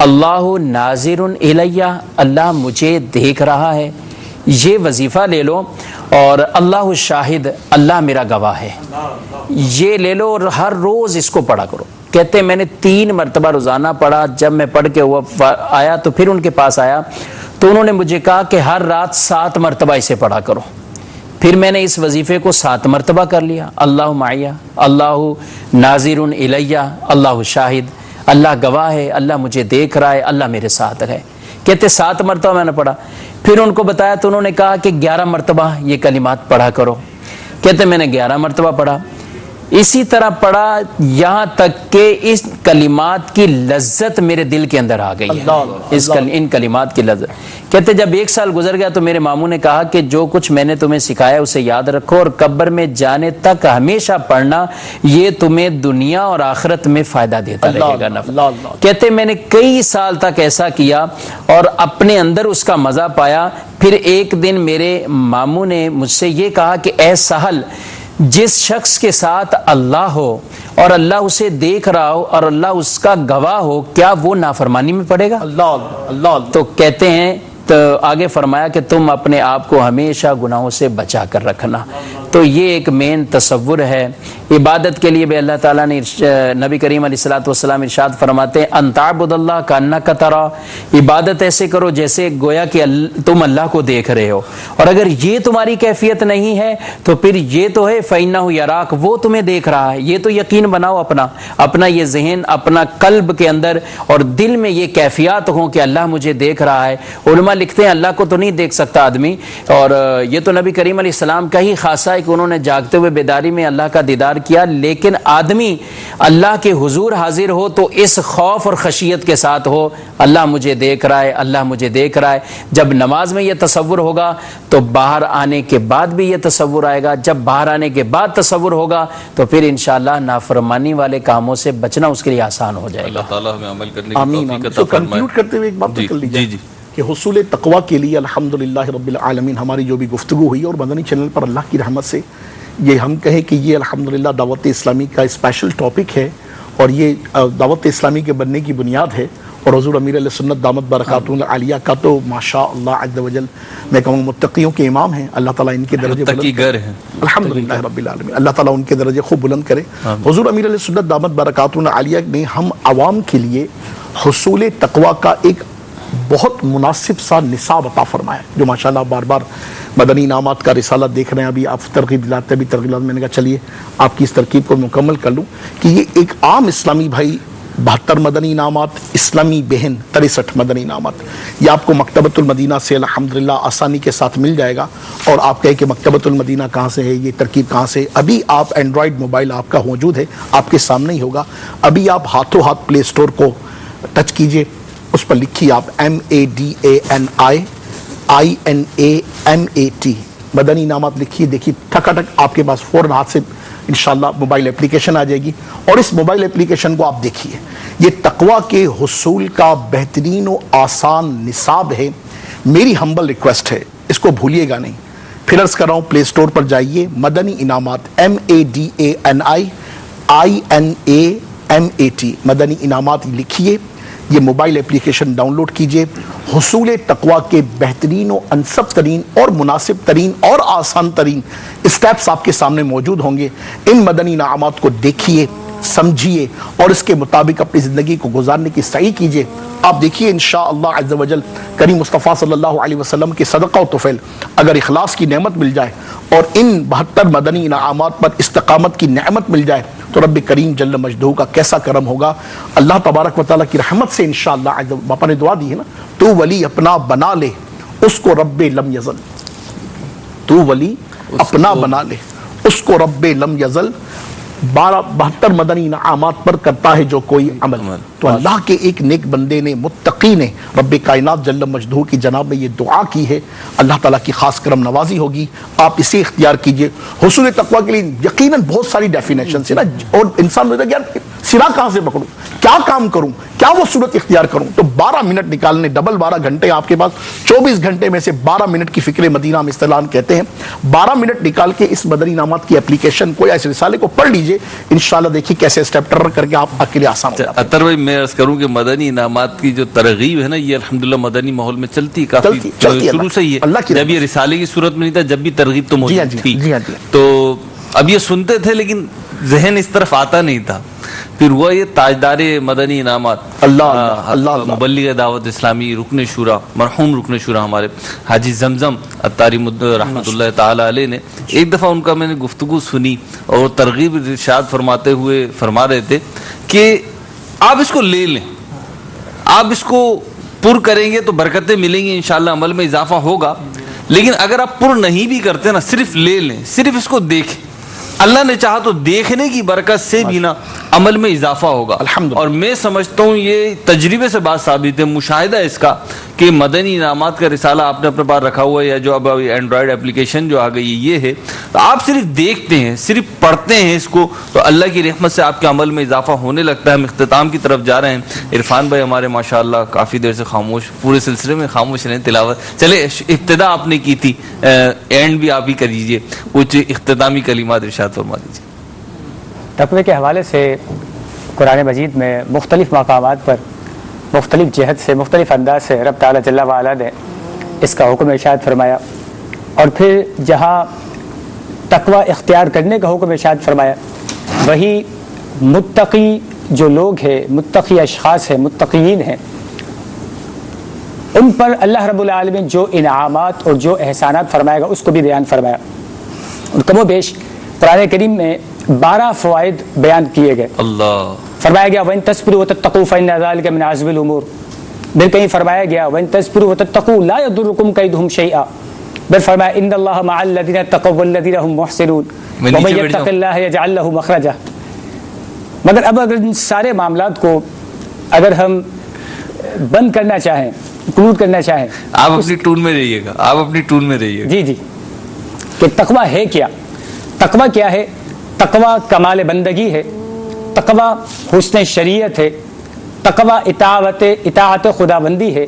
اللہ ناظر الیہ، اللہ مجھے دیکھ رہا ہے. یہ وظیفہ لے لو، اور اللہ شاہد، اللہ میرا گواہ ہے، یہ لے لو اور ہر روز اس کو پڑھا کرو. کہتے ہیں میں نے 3 مرتبہ روزانہ پڑھا. جب میں پڑھ کے وہ آیا تو پھر ان کے پاس آیا تو انہوں نے مجھے کہا کہ ہر رات 7 مرتبہ اسے پڑھا کرو. پھر میں نے اس وظیفے کو 7 مرتبہ کر لیا. اللہ معیہ، اللہ ناظر الیہ، اللہ شاہد، اللہ گواہ ہے، اللہ مجھے دیکھ رہا ہے، اللہ میرے ساتھ ہے. کہتے 7 مرتبہ میں نے پڑھا. پھر ان کو بتایا تو انہوں نے کہا کہ 11 مرتبہ یہ کلمات پڑھا کرو. کہتے میں نے 11 مرتبہ پڑھا. اسی طرح پڑھا یہاں تک کہ اس کلمات کی لذت میرے دل کے اندر آ گئی ہے، ان کلمات کی لذت. کہتے جب 1 سال گزر گیا تو میرے ماموں نے کہا کہ جو کچھ میں نے تمہیں سکھایا اسے یاد رکھو اور قبر میں جانے تک ہمیشہ پڑھنا، یہ تمہیں دنیا اور آخرت میں فائدہ دیتا رہے گا. کہتے میں نے کئی سال تک ایسا کیا اور اپنے اندر اس کا مزہ پایا. پھر ایک دن میرے ماموں نے مجھ سے یہ کہا کہ اے سہل، جس شخص کے ساتھ اللہ ہو اور اللہ اسے دیکھ رہا ہو اور اللہ اس کا گواہ ہو، کیا وہ نافرمانی میں پڑے گا؟ اللہ. تو کہتے ہیں تو آگے فرمایا کہ تم اپنے آپ کو ہمیشہ گناہوں سے بچا کر رکھنا. تو یہ ایک مین تصور ہے. عبادت کے لیے بھی اللہ تعالیٰ نے نبی کریم علیہ الصلوۃ والسلام ارشاد فرماتے ہیں ان تعبد اللہ کانک ترا، عبادت ایسے کرو جیسے گویا کہ تم اللہ کو دیکھ رہے ہو. اور اگر یہ تمہاری کیفیت نہیں ہے تو پھر یہ تو ہے فإنہ یراک، وہ تمہیں دیکھ رہا ہے. یہ تو یقین بناؤ اپنا یہ ذہن، اپنا قلب کے اندر اور دل میں یہ کیفیات ہوں کہ اللہ مجھے دیکھ رہا ہے. علماء لکھتے ہیں اللہ کو تو نہیں دیکھ سکتا آدمی، اور یہ تو نبی کریم علیہ السلام کا ہی خاصہ ہے کہ انہوں نے جاگتے ہوئے بیداری میں اللہ کا دیدار کیا. لیکن آدمی اللہ کے حضور حاضر ہو تو اس خوف اور خشیت کے ساتھ ہو، اللہ مجھے دیکھ رہا ہے، اللہ مجھے دیکھ رہا ہے. جب نماز میں یہ تصور ہوگا تو باہر آنے کے بعد بھی یہ تصور آئے گا. جب باہر آنے کے بعد تصور ہوگا تو پھر انشاءاللہ نافرمانی والے کاموں سے بچنا اس کے لیے آسان ہو جائے گا. اللہ تعالیٰ ہمیں عمل کرنے کی آمین. توفیق عطا فرمائے. کنکلوڈ کرتے ہوئے ایک بات کر لیجیے کہ حصول تقوی کے لیے الحمدللہ رب العالمین ہماری جو بھی گفتگو ہوئی اور مدنی چینل پر اللہ کی رحمت سے یہ ہم کہیں کہ یہ الحمدللہ دعوت اسلامی کا اسپیشل ٹاپک ہے اور یہ دعوت اسلامی کے بننے کی بنیاد ہے، اور حضور امیر علیہ سنت دامت برکاتہ العالیہ کا تو ماشاء اللہ عز وجل میں کہوں متقیوں کے امام ہیں، اللہ تعالیٰ ان کے درجے متقی گر ہیں الحمدللہ رب العالمین، اللہ تعالیٰ ان کے درجے خوب بلند کرے۔ حضور امیر علیہ سنت دامت برکاتہ العالیہ نے ہم عوام کے لیے حصول تقوی کا ایک بہت مناسب سا نصاب عطا فرمایا، جو ماشاءاللہ بار بار مدنی انعامات کا رسالہ دیکھ رہے ہیں، ابھی آپ ترغیب دلاتے بھی ترغیبات، میں نے کہا چلیے آپ کی اس ترکیب کو مکمل کر لوں کہ یہ ایک عام اسلامی بھائی 72 مدنی انعامات، اسلامی بہن 63 مدنی انعامات، یہ آپ کو مکتبۃ المدینہ سے الحمدللہ آسانی کے ساتھ مل جائے گا۔ اور آپ کہیں کہ مکتبۃ المدینہ کہاں سے ہے، یہ ترکیب کہاں سے ہے، ابھی آپ اینڈرائیڈ موبائل آپ کا موجود ہے، آپ کے سامنے ہی ہوگا، ابھی آپ ہاتھوں ہاتھ پلے اسٹور کو ٹچ کیجئے، اس پر لکھیے آپ MADANI مدنی انعامات لکھیے، دیکھیے ٹھکاٹک آپ کے پاس فوراً ہاتھ سے انشاءاللہ موبائل اپلیکیشن آ جائے گی، اور اس موبائل اپلیکیشن کو آپ دیکھیے، یہ تقوی کے حصول کا بہترین و آسان نصاب ہے۔ میری ہمبل ریکویسٹ ہے، اس کو بھولیے گا نہیں، پھر عرض کر رہا ہوں پلے اسٹور پر جائیے، مدنی انعامات MADANI مدنی انعامات لکھیے، یہ موبائل اپلیکیشن ڈاؤن لوڈ کیجئے، حصول تقوی کے بہترین و انسب ترین اور مناسب ترین اور آسان ترین اسٹیپس آپ کے سامنے موجود ہوں گے۔ ان مدنی انعامات کو دیکھیے، سمجھیے اور اس کے مطابق اپنی زندگی کو گزارنے کی سعی کیجئے۔ آپ دیکھیے انشاءاللہ عز و جل کریم مصطفیٰ صلی اللہ علیہ وسلم کے صدقہ و طفیل اگر اخلاص کی نعمت مل جائے اور ان 72 مدنی انعامات پر استقامت کی نعمت مل جائے تو رب کریم جل مجدہ کا کیسا کرم ہوگا۔ اللہ تبارک و تعالیٰ کی رحمت سے انشاءاللہ باپا نے دعا دی ہے نا، تو ولی اپنا بنا لے اس کو رب لم یزل، تو ولی اپنا بنا لے اس کو رب لم یزل، 72 مدنی انعامات پر کرتا ہے جو کوئی عمل۔ تو اللہ کے ایک نیک بندے نے، متقی نے، رب کائنات جل مجدہ کی جناب میں یہ دعا کی ہے، اللہ تعالیٰ کی خاص کرم نوازی ہوگی، آپ اسے اختیار کیجئے۔ حصول تقوی کے لیے یقیناً بہت ساری ڈیفینیشنز ہیں نا، اور انسان ہوتا ہے کہ یار سرا کہاں سے پکڑوں، کیا کام کروں، کیا وہ صورت اختیار کروں، تو 12 منٹ نکالنے، ڈبل 12 گھنٹے آپ کے پاس، 24 گھنٹے میں سے 12 منٹ کی فکر مدینہ ہم اصطلاح کہتے ہیں، 12 منٹ نکال کے اس مدنی انعامات کی اپلیکیشن کو یا اس رسالے کو پڑھ لیجئے، انشاءاللہ دیکھیے کیسے اسٹیپ ٹرر کر کے آپ کے لیے آسان ہو جاتا ہے۔ اطہر بھائی میں عرض کروں کہ مدنی انعامات کی جو ترغیب ہے نا، یہ الحمدللہ مدنی ماحول میں چلتی کافی شروع سے ہی ہے، جب یہ رسالے کی صورت میں نہیں تھا جب بھی ترغیب تو موجود تھی، تو اب یہ سنتے تھے لیکن ذہن اس طرف آتا نہیں تھا، پھر وہ یہ تاجدار مدنی انعامات اللہ مبلغ دعوت اسلامی رکن شورا، مرحوم رکن شورا ہمارے حاجی زمزم اتاری رحمۃ اللہ تعالی علیہ نے، ایک دفعہ ان کا میں نے گفتگو سنی اور ترغیب ارشاد فرماتے ہوئے فرما رہے تھے کہ آپ اس کو لے لیں، آپ اس کو پر کریں گے تو برکتیں ملیں گی، انشاءاللہ عمل میں اضافہ ہوگا، لیکن اگر آپ پر نہیں بھی کرتے نا، صرف لے لیں، صرف اس کو دیکھیں، اللہ نے چاہا تو دیکھنے کی برکت سے بھی نا عمل میں اضافہ ہوگا۔ اور میں سمجھتا ہوں یہ تجربے سے بات ثابت ہے، مشاہدہ اس کا کہ مدنی انعامات کا رسالہ آپ نے اپنے پاس رکھا ہوا ہے، یا جو اب اینڈرائڈ اپلیکیشن جو آ گئی ہے یہ ہے، تو آپ صرف دیکھتے ہیں، صرف پڑھتے ہیں اس کو، تو اللہ کی رحمت سے آپ کے عمل میں اضافہ ہونے لگتا ہے۔ ہم اختتام کی طرف جا رہے ہیں، عرفان بھائی ہمارے ماشاءاللہ کافی دیر سے خاموش، پورے سلسلے میں خاموش رہیں، تلاوت چلے، ابتدا آپ نے کی تھی، اینڈ بھی آپ ہی کر دیجیے، کچھ اختتامی کلمات ارشاد فرما دیجیے۔ تقوی کے حوالے سے قرآن مجید میں مختلف مقامات پر مختلف جہت سے، مختلف انداز سے رب تعالیٰ جل وعلا نے اس کا حکم ارشاد فرمایا، اور پھر جہاں تقوی اختیار کرنے کا حکم ارشاد فرمایا، وہی متقی جو لوگ ہیں، متقی اشخاص ہیں، متقیین ہیں، ان پر اللہ رب العالمین جو انعامات اور جو احسانات فرمائے گا اس کو بھی بیان فرمایا، اور کم و بیش قرآن کریم میں 12 فوائد بیان کیے گئے۔ اللہ فرمایا گیا وَإِن تَصْبِرُوا وَتَتَّقُوا فَإِنَّ ذَلِكَ مِنْ عَزْمِ الْأُمُورِ، پھر کہیں فرمایا گیا وَإِن تَصْبِرُوا وَتَتَّقُوا لَا يَضُرُّكُمْ كَيْدُهُمْ شَيْئًا، پھر فرمایا إِنَّ اللَّهَ مَعَ الَّذِينَ اتَّقَوْا وَالَّذِينَ هُمْ مُحْسِنُونَ وَمَن يَتَّقِ اللَّهَ يَجْعَل لَّهُ مَخْرَجًا۔ مگر اب اگر ان سارے معاملات کو اگر ہم بند کرنا چاہیں، کنکلوڈ کرنا چاہیں، آپ اپنی ٹون میں رہیے گا، آپ اپنی ٹون میں رہیے گا، جی جی، کہ تقوی ہے کیا؟ تقوی کیا ہے؟ تقوی کمال بندگی ہے، تقوی حسن شریعت ہے، تقوی اطاعت خدا بندی ہے،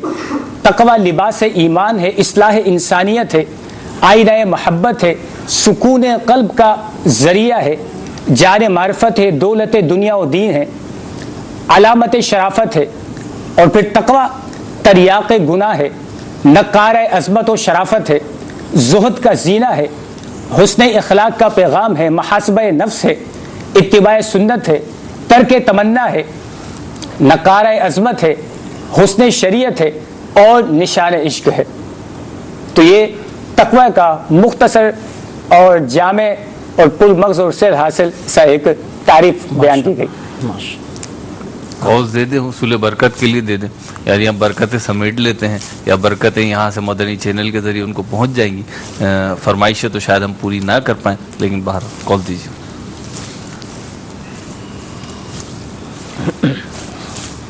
تقوی لباس ایمان ہے، اصلاح انسانیت ہے، آئینہ محبت ہے، سکون قلب کا ذریعہ ہے، جار معرفت ہے، دولت دنیا و دین ہے، علامت شرافت ہے، اور پھر تقوی تریاق گناہ ہے، نقار عظمت و شرافت ہے، زہد کا زینہ ہے، حسن اخلاق کا پیغام ہے، محاسبہ نفس ہے، اتباع سنت ہے، ترک تمنا ہے، نقار عظمت ہے، حسن شریعت ہے، اور نشان عشق ہے۔ تو یہ تقوی کا مختصر اور جامع اور پر مغز اور سیر حاصل سا ایک تعریف بیان کی گئی۔ غوث دے دیں، حصول برکت کے لیے دے دیں، یعنی ہم برکتیں سمیٹ لیتے ہیں یا برکتیں یہاں سے مدنی چینل کے ذریعے ان کو پہنچ جائیں گی۔ فرمائشیں تو شاید ہم پوری نہ کر پائیں، لیکن باہر کال دیجیے۔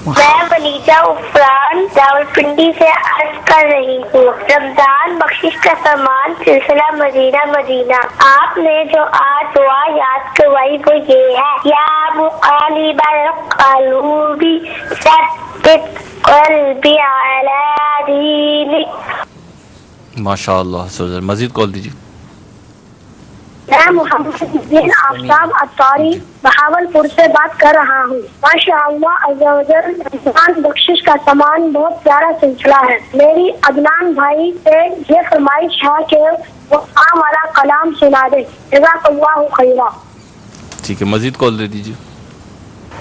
میں ولیجہ عفران راولپنڈی سے عرض کر رہی ہوں، رمضان بخشش کا سامان سلسلہ مدینہ مدینہ، آپ نے جو آج دعا یاد کروائی وہ یہ ہے، یا مقلب القلوب ثبت قلبی علی دینک۔ ماشاء اللہ، مزید کال دیجیے۔ میں محمد الدین آفتاب عطاری بہاولپور سے بات کر رہا ہوں۔ ماشاء اللہ عز و جل، رمضان بخشش کا سامان بہت پیارا سلسلہ ہے۔ میری عدنان بھائی سے یہ فرمائش ہے کہ وہ عام والا کلام سنا دے۔ جزاک اللہ خیرا۔ ٹھیک ہے، مزید کال دے دیجیے۔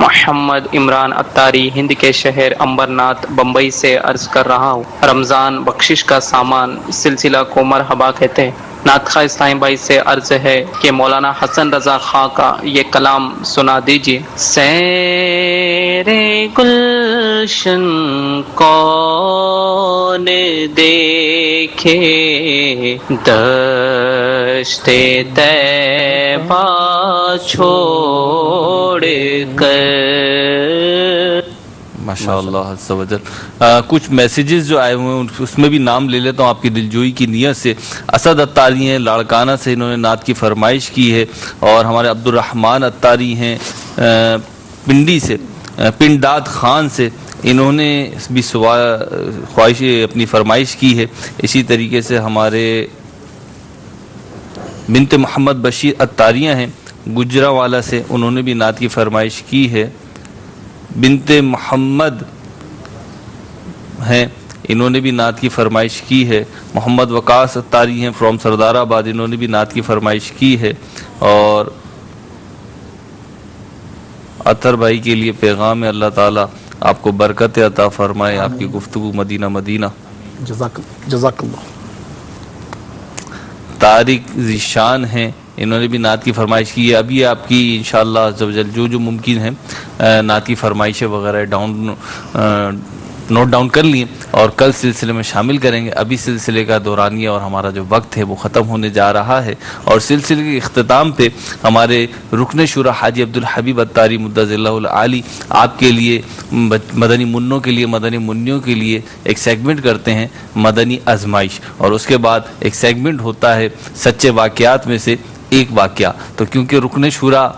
محمد عمران عطاری ہند کے شہر امبرناتھ بمبئی سے عرض کر رہا ہوں، رمضان بخشش کا سامان سلسلہ کو مرحبا کہتے ہیں۔ نعت خواہ اسلامی بھائی سے عرض ہے کہ مولانا حسن رضا خان کا یہ کلام سنا دیجیے۔ سیر گلشن کون دیکھے، دشت طیبہ چھوڑ کر۔ ماشاء اللہ عز و جل۔ کچھ میسیجز جو آئے ہوئے ہیں اس میں بھی نام لے لیتا ہوں آپ کی دلجوئی کی نیت سے۔ اسد عطاری ہیں لاڑکانہ سے، انہوں نے نعت کی فرمائش کی ہے، اور ہمارے عبد الرحمن عطاری ہیں پنڈی سے، پنڈاد خان سے، انہوں نے بھی خواہش اپنی فرمائش کی ہے۔ اسی طریقے سے ہمارے بنت محمد بشیر عطاریہ ہیں گجراوالا سے، انہوں نے بھی نعت کی فرمائش کی ہے۔ بنت محمد ہیں، انہوں نے بھی نعت کی فرمائش کی ہے۔ محمد وقاص عطاری ہیں فرام سردار آباد، انہوں نے بھی نعت کی فرمائش کی ہے۔ اور عطر بھائی کے لیے پیغام ہے، اللہ تعالیٰ آپ کو برکت عطا فرمائے، آپ کی گفتگو مدینہ مدینہ۔ جزاک اللہ۔ طارق ذیشان ہیں، انہوں نے بھی نعت کی فرمائش کی ہے۔ ابھی آپ کی انشاءاللہ عز و جل جو ممکن ہے نعت کی فرمائشیں وغیرہ نوٹ ڈاؤن کر لیے اور کل سلسلے میں شامل کریں گے۔ ابھی سلسلے کا دورانیہ اور ہمارا جو وقت ہے وہ ختم ہونے جا رہا ہے، اور سلسلے کے اختتام پہ ہمارے رکن شورا حاجی عبدالحبیب عطاری مدظ اللہ العالی آپ کے لیے، مدنی منوں کے لیے، مدنی منیوں کے لیے ایک سیگمنٹ کرتے ہیں، مدنی آزمائش، اور اس کے بعد ایک سیگمنٹ ہوتا ہے سچے واقعات میں سے ایک واقعہ۔ تو کیونکہ رکن شورا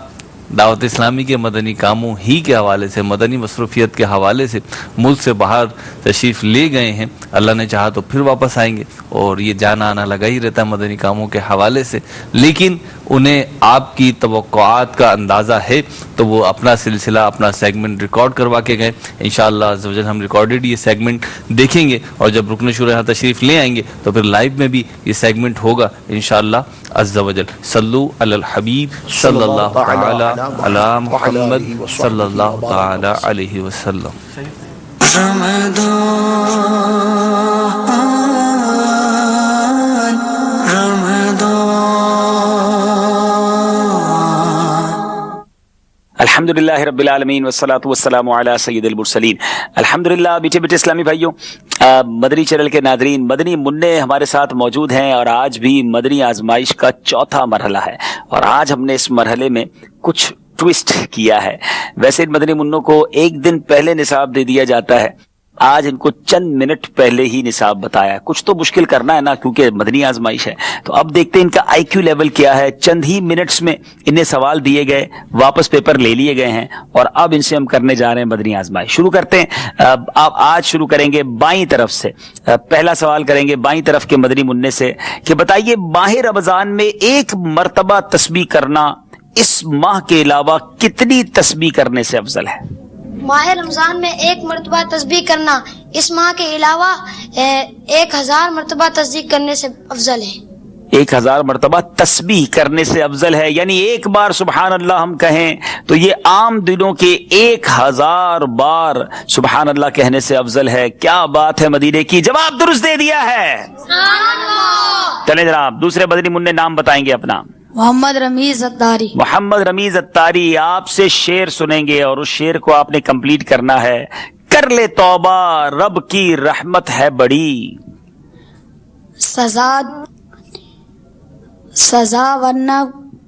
دعوت اسلامی کے مدنی کاموں ہی کے حوالے سے، مدنی مصروفیت کے حوالے سے ملک سے باہر تشریف لے گئے ہیں، اللہ نے چاہا تو پھر واپس آئیں گے، اور یہ جانا آنا لگا ہی رہتا ہے مدنی کاموں کے حوالے سے، لیکن انہیں آپ کی توقعات کا اندازہ ہے تو وہ اپنا سلسلہ، اپنا سیگمنٹ ریکارڈ کروا کے گئے۔ انشاءاللہ عز و جل ہم ریکارڈڈ یہ سیگمنٹ دیکھیں گے، اور جب رکن شورا یہاں تشریف لے آئیں گے تو پھر لائیو میں بھی یہ سیگمنٹ ہوگا انشاءاللہ عز و جل۔ صلو علی الحبیب صلی اللہ تعالی علی محمد صلی اللہ تعالی علیہ وسلم۔ الحمدللہ رب العالمین والصلاة والسلام علی سید المرسلین۔ الحمدللہ بیٹے بیٹے اسلامی بھائیوں، مدنی چینل کے ناظرین، مدنی منع ہمارے ساتھ موجود ہیں، اور آج بھی مدنی آزمائش کا چوتھا مرحلہ ہے، اور آج ہم نے اس مرحلے میں کچھ ٹویسٹ کیا ہے۔ ویسے مدنی منوں کو ایک دن پہلے نصاب دے دیا جاتا ہے، آج ان کو چند منٹ پہلے ہی نصاب بتایا. کچھ تو مشکل کرنا ہے نا, کیونکہ مدنی آزمائش ہے. تو اب دیکھتے ہیں ان کا آئی کیو لیول کیا ہے. چند ہی منٹس میں انہیں سوال دیے گئے, واپس پیپر لے لیے گئے ہیں, اور اب ان سے ہم کرنے جا رہے ہیں مدنی آزمائش. شروع کرتے ہیں. آپ آج شروع کریں گے بائیں طرف سے. پہلا سوال کریں گے بائیں طرف کے مدنی منع سے کہ بتائیے ماہ رمضان میں ایک مرتبہ تسبیح کرنا اس ماہ کے علاوہ کتنی تسبیح کرنے سے افضل ہے؟ ماہ رمضان میں ایک مرتبہ تسبیح کرنا اس ماہ کے علاوہ 1000 مرتبہ تسبیح کرنے سے افضل ہے. 1000 مرتبہ تسبیح کرنے سے افضل ہے, یعنی ایک بار سبحان اللہ ہم کہیں تو یہ عام دنوں کے 1000 بار سبحان اللہ کہنے سے افضل ہے. کیا بات ہے مدینے کی, جواب درست دے دیا ہے. چلیں جناب دوسرے مدنی منع نام بتائیں گے اپنا. محمد رمیز اتاری. محمد رمیز اتاری, آپ سے شعر سنیں گے اور اس شعر کو آپ نے کمپلیٹ کرنا ہے. کر لے توبہ رب کی رحمت ہے بڑی, سزا ورنہ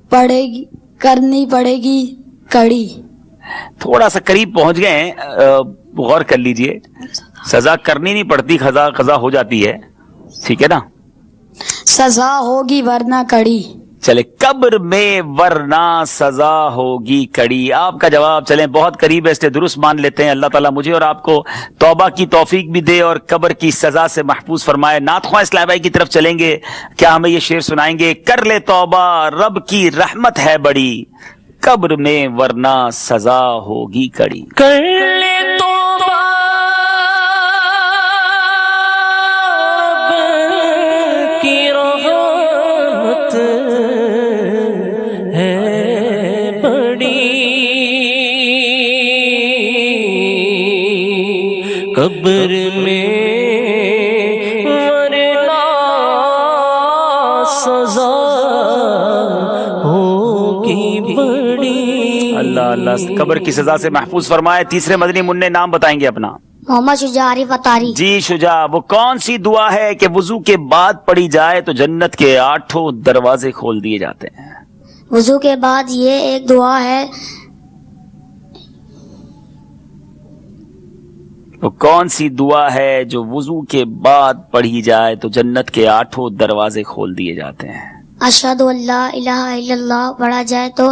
پڑے گی کرنی پڑے گی کڑی. تھوڑا سا قریب پہنچ گئے ہیں, غور کر لیجئے. سزا کرنی نہیں پڑتی, قضا ہو جاتی ہے, ٹھیک ہے نا. سزا ہوگی ورنہ کڑی. چلے قبر میں ورنہ سزا ہوگی کڑی. آپ کا جواب چلیں بہت قریب ہے, اس لیے درست مان لیتے ہیں. اللہ تعالیٰ مجھے اور آپ کو توبہ کی توفیق بھی دے اور قبر کی سزا سے محفوظ فرمائے. نعت خواں اسلام بھائی کی طرف چلیں گے, کیا ہمیں یہ شعر سنائیں گے؟ کر لے توبہ رب کی رحمت ہے بڑی, قبر میں ورنہ سزا ہوگی کڑی. کر لے توبہ رب کی رحمت ہے بڑی, قبر میں ورنہ سزا ہوگی بڑی. اللہ اللہ قبر کی سزا سے محفوظ فرمائے. تیسرے مدنی منع نام بتائیں گے اپنا. محمد شجاع عارف اتاری. جی شجاع, وہ کون سی دعا ہے کہ وضو کے بعد پڑھی جائے تو جنت کے 8 دروازے کھول دیے جاتے ہیں؟ وضو کے بعد یہ ایک دعا ہے. وہ کون سی دعا ہے جو وضو کے بعد پڑھی جائے تو جنت کے 8 دروازے کھول دیے جاتے ہیں؟ اشہد ان لا الہ الا اللہ پڑھا جائے تو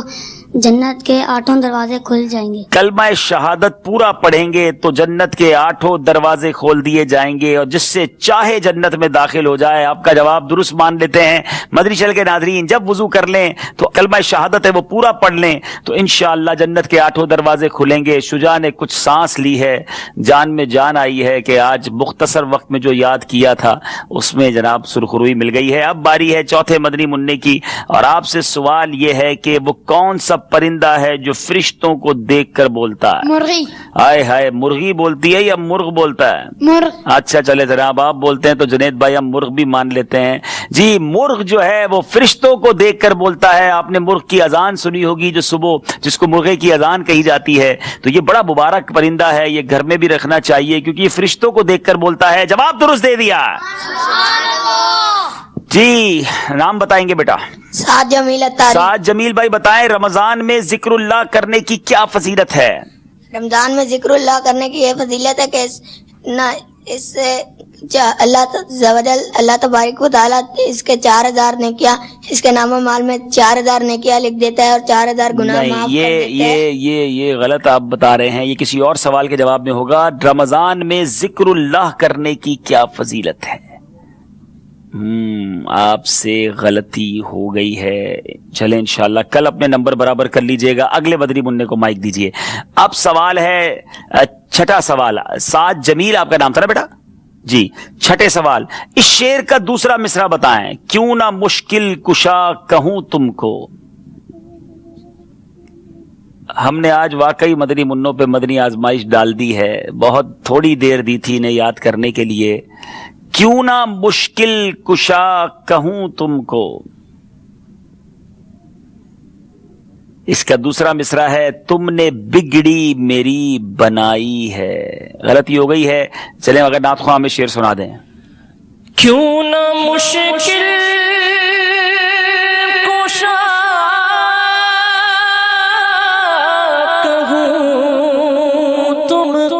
جنت کے 8 دروازے کھل جائیں گے. کلمہ شہادت پورا پڑھیں گے تو جنت کے 8 دروازے کھول دیے جائیں گے, اور جس سے چاہے جنت میں داخل ہو جائے. آپ کا جواب درست مان لیتے ہیں. مدنی چینل کے ناظرین, جب وضو کر لیں تو کلمہ شہادت ہے وہ پورا پڑھ لیں تو انشاءاللہ جنت کے 8 دروازے کھلیں گے. شجاع نے کچھ سانس لی ہے, جان میں جان آئی ہے کہ آج مختصر وقت میں جو یاد کیا تھا اس میں جناب سرخروئی مل گئی ہے. اب باری ہے چوتھے مدنی منع کی, اور آپ سے سوال یہ ہے کہ وہ کون سا پرندہ ہے جو فرشتوں کو دیکھ کر بولتا ہے؟ مرغی. ہائے ہائے, مرغی بولتی ہے یا مرغ بولتا ہے؟ مرغ. اچھا چلے جناب آپ بولتے ہیں تو جنید بھائی ہم مرغ بھی مان لیتے ہیں. جی مرغ جو ہے وہ فرشتوں کو دیکھ کر بولتا ہے. آپ نے مرغ کی اذان سنی ہوگی جو صبح, جس کو مرغے کی اذان کہی جاتی ہے, تو یہ بڑا مبارک پرندہ ہے, یہ گھر میں بھی رکھنا چاہیے کیونکہ یہ فرشتوں کو دیکھ کر بولتا ہے. جواب درست دے دیا. جی نام بتائیں گے بیٹا. سعد جمیل اتاری. سعد جمیل بھائی بتائیں رمضان میں ذکر اللہ کرنے کی کیا فضیلت ہے؟ رمضان میں ذکر اللہ کرنے کی یہ فضیلت ہے کہ اس سے اللہ تبارک و تعالیٰ اس کے 4000 نیکیاں, اس کے نام و مال میں 4000 نیکیاں لکھ دیتا ہے اور 4000 گناہ معاف کر دیتا ہے. یہ غلط آپ بتا رہے ہیں, یہ کسی اور سوال کے جواب میں ہوگا. رمضان میں ذکر اللہ کرنے کی کیا فضیلت ہے؟ آپ سے غلطی ہو گئی ہے. چلیں انشاءاللہ کل اپنے نمبر برابر کر لیجئے گا. اگلے بدری منع کو مائک دیجئے. اب سوال ہے چھٹا سوال. سعد جمیل آپ کا نام تھا نا بیٹا؟ جی چھٹے سوال. اس شعر کا دوسرا مصرع بتائیں. کیوں نہ مشکل کشا کہوں تم کو. ہم نے آج واقعی مدنی منوں پہ مدنی آزمائش ڈال دی ہے, بہت تھوڑی دیر دی تھی انہیں یاد کرنے کے لیے. کیوں نہ مشکل کشا کہوں تم کو, اس کا دوسرا مصرع ہے تم نے بگڑی میری بنائی ہے. غلطی ہو گئی ہے. چلیں اگر نعت خواہ ہمیں شعر سنا دیں. کیوں نہ مشکل کشا کہوں تم کو,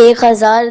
1000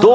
2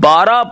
12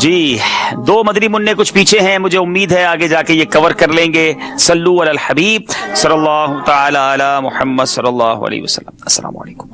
جی 2 مدنی منع کچھ پیچھے ہیں، مجھے امید ہے آگے جا کے یہ کور کر لیں گے. صلو علی الحبیب صلی اللہ تعالی علی محمد صلی اللہ علیہ وسلم. السلام علیکم.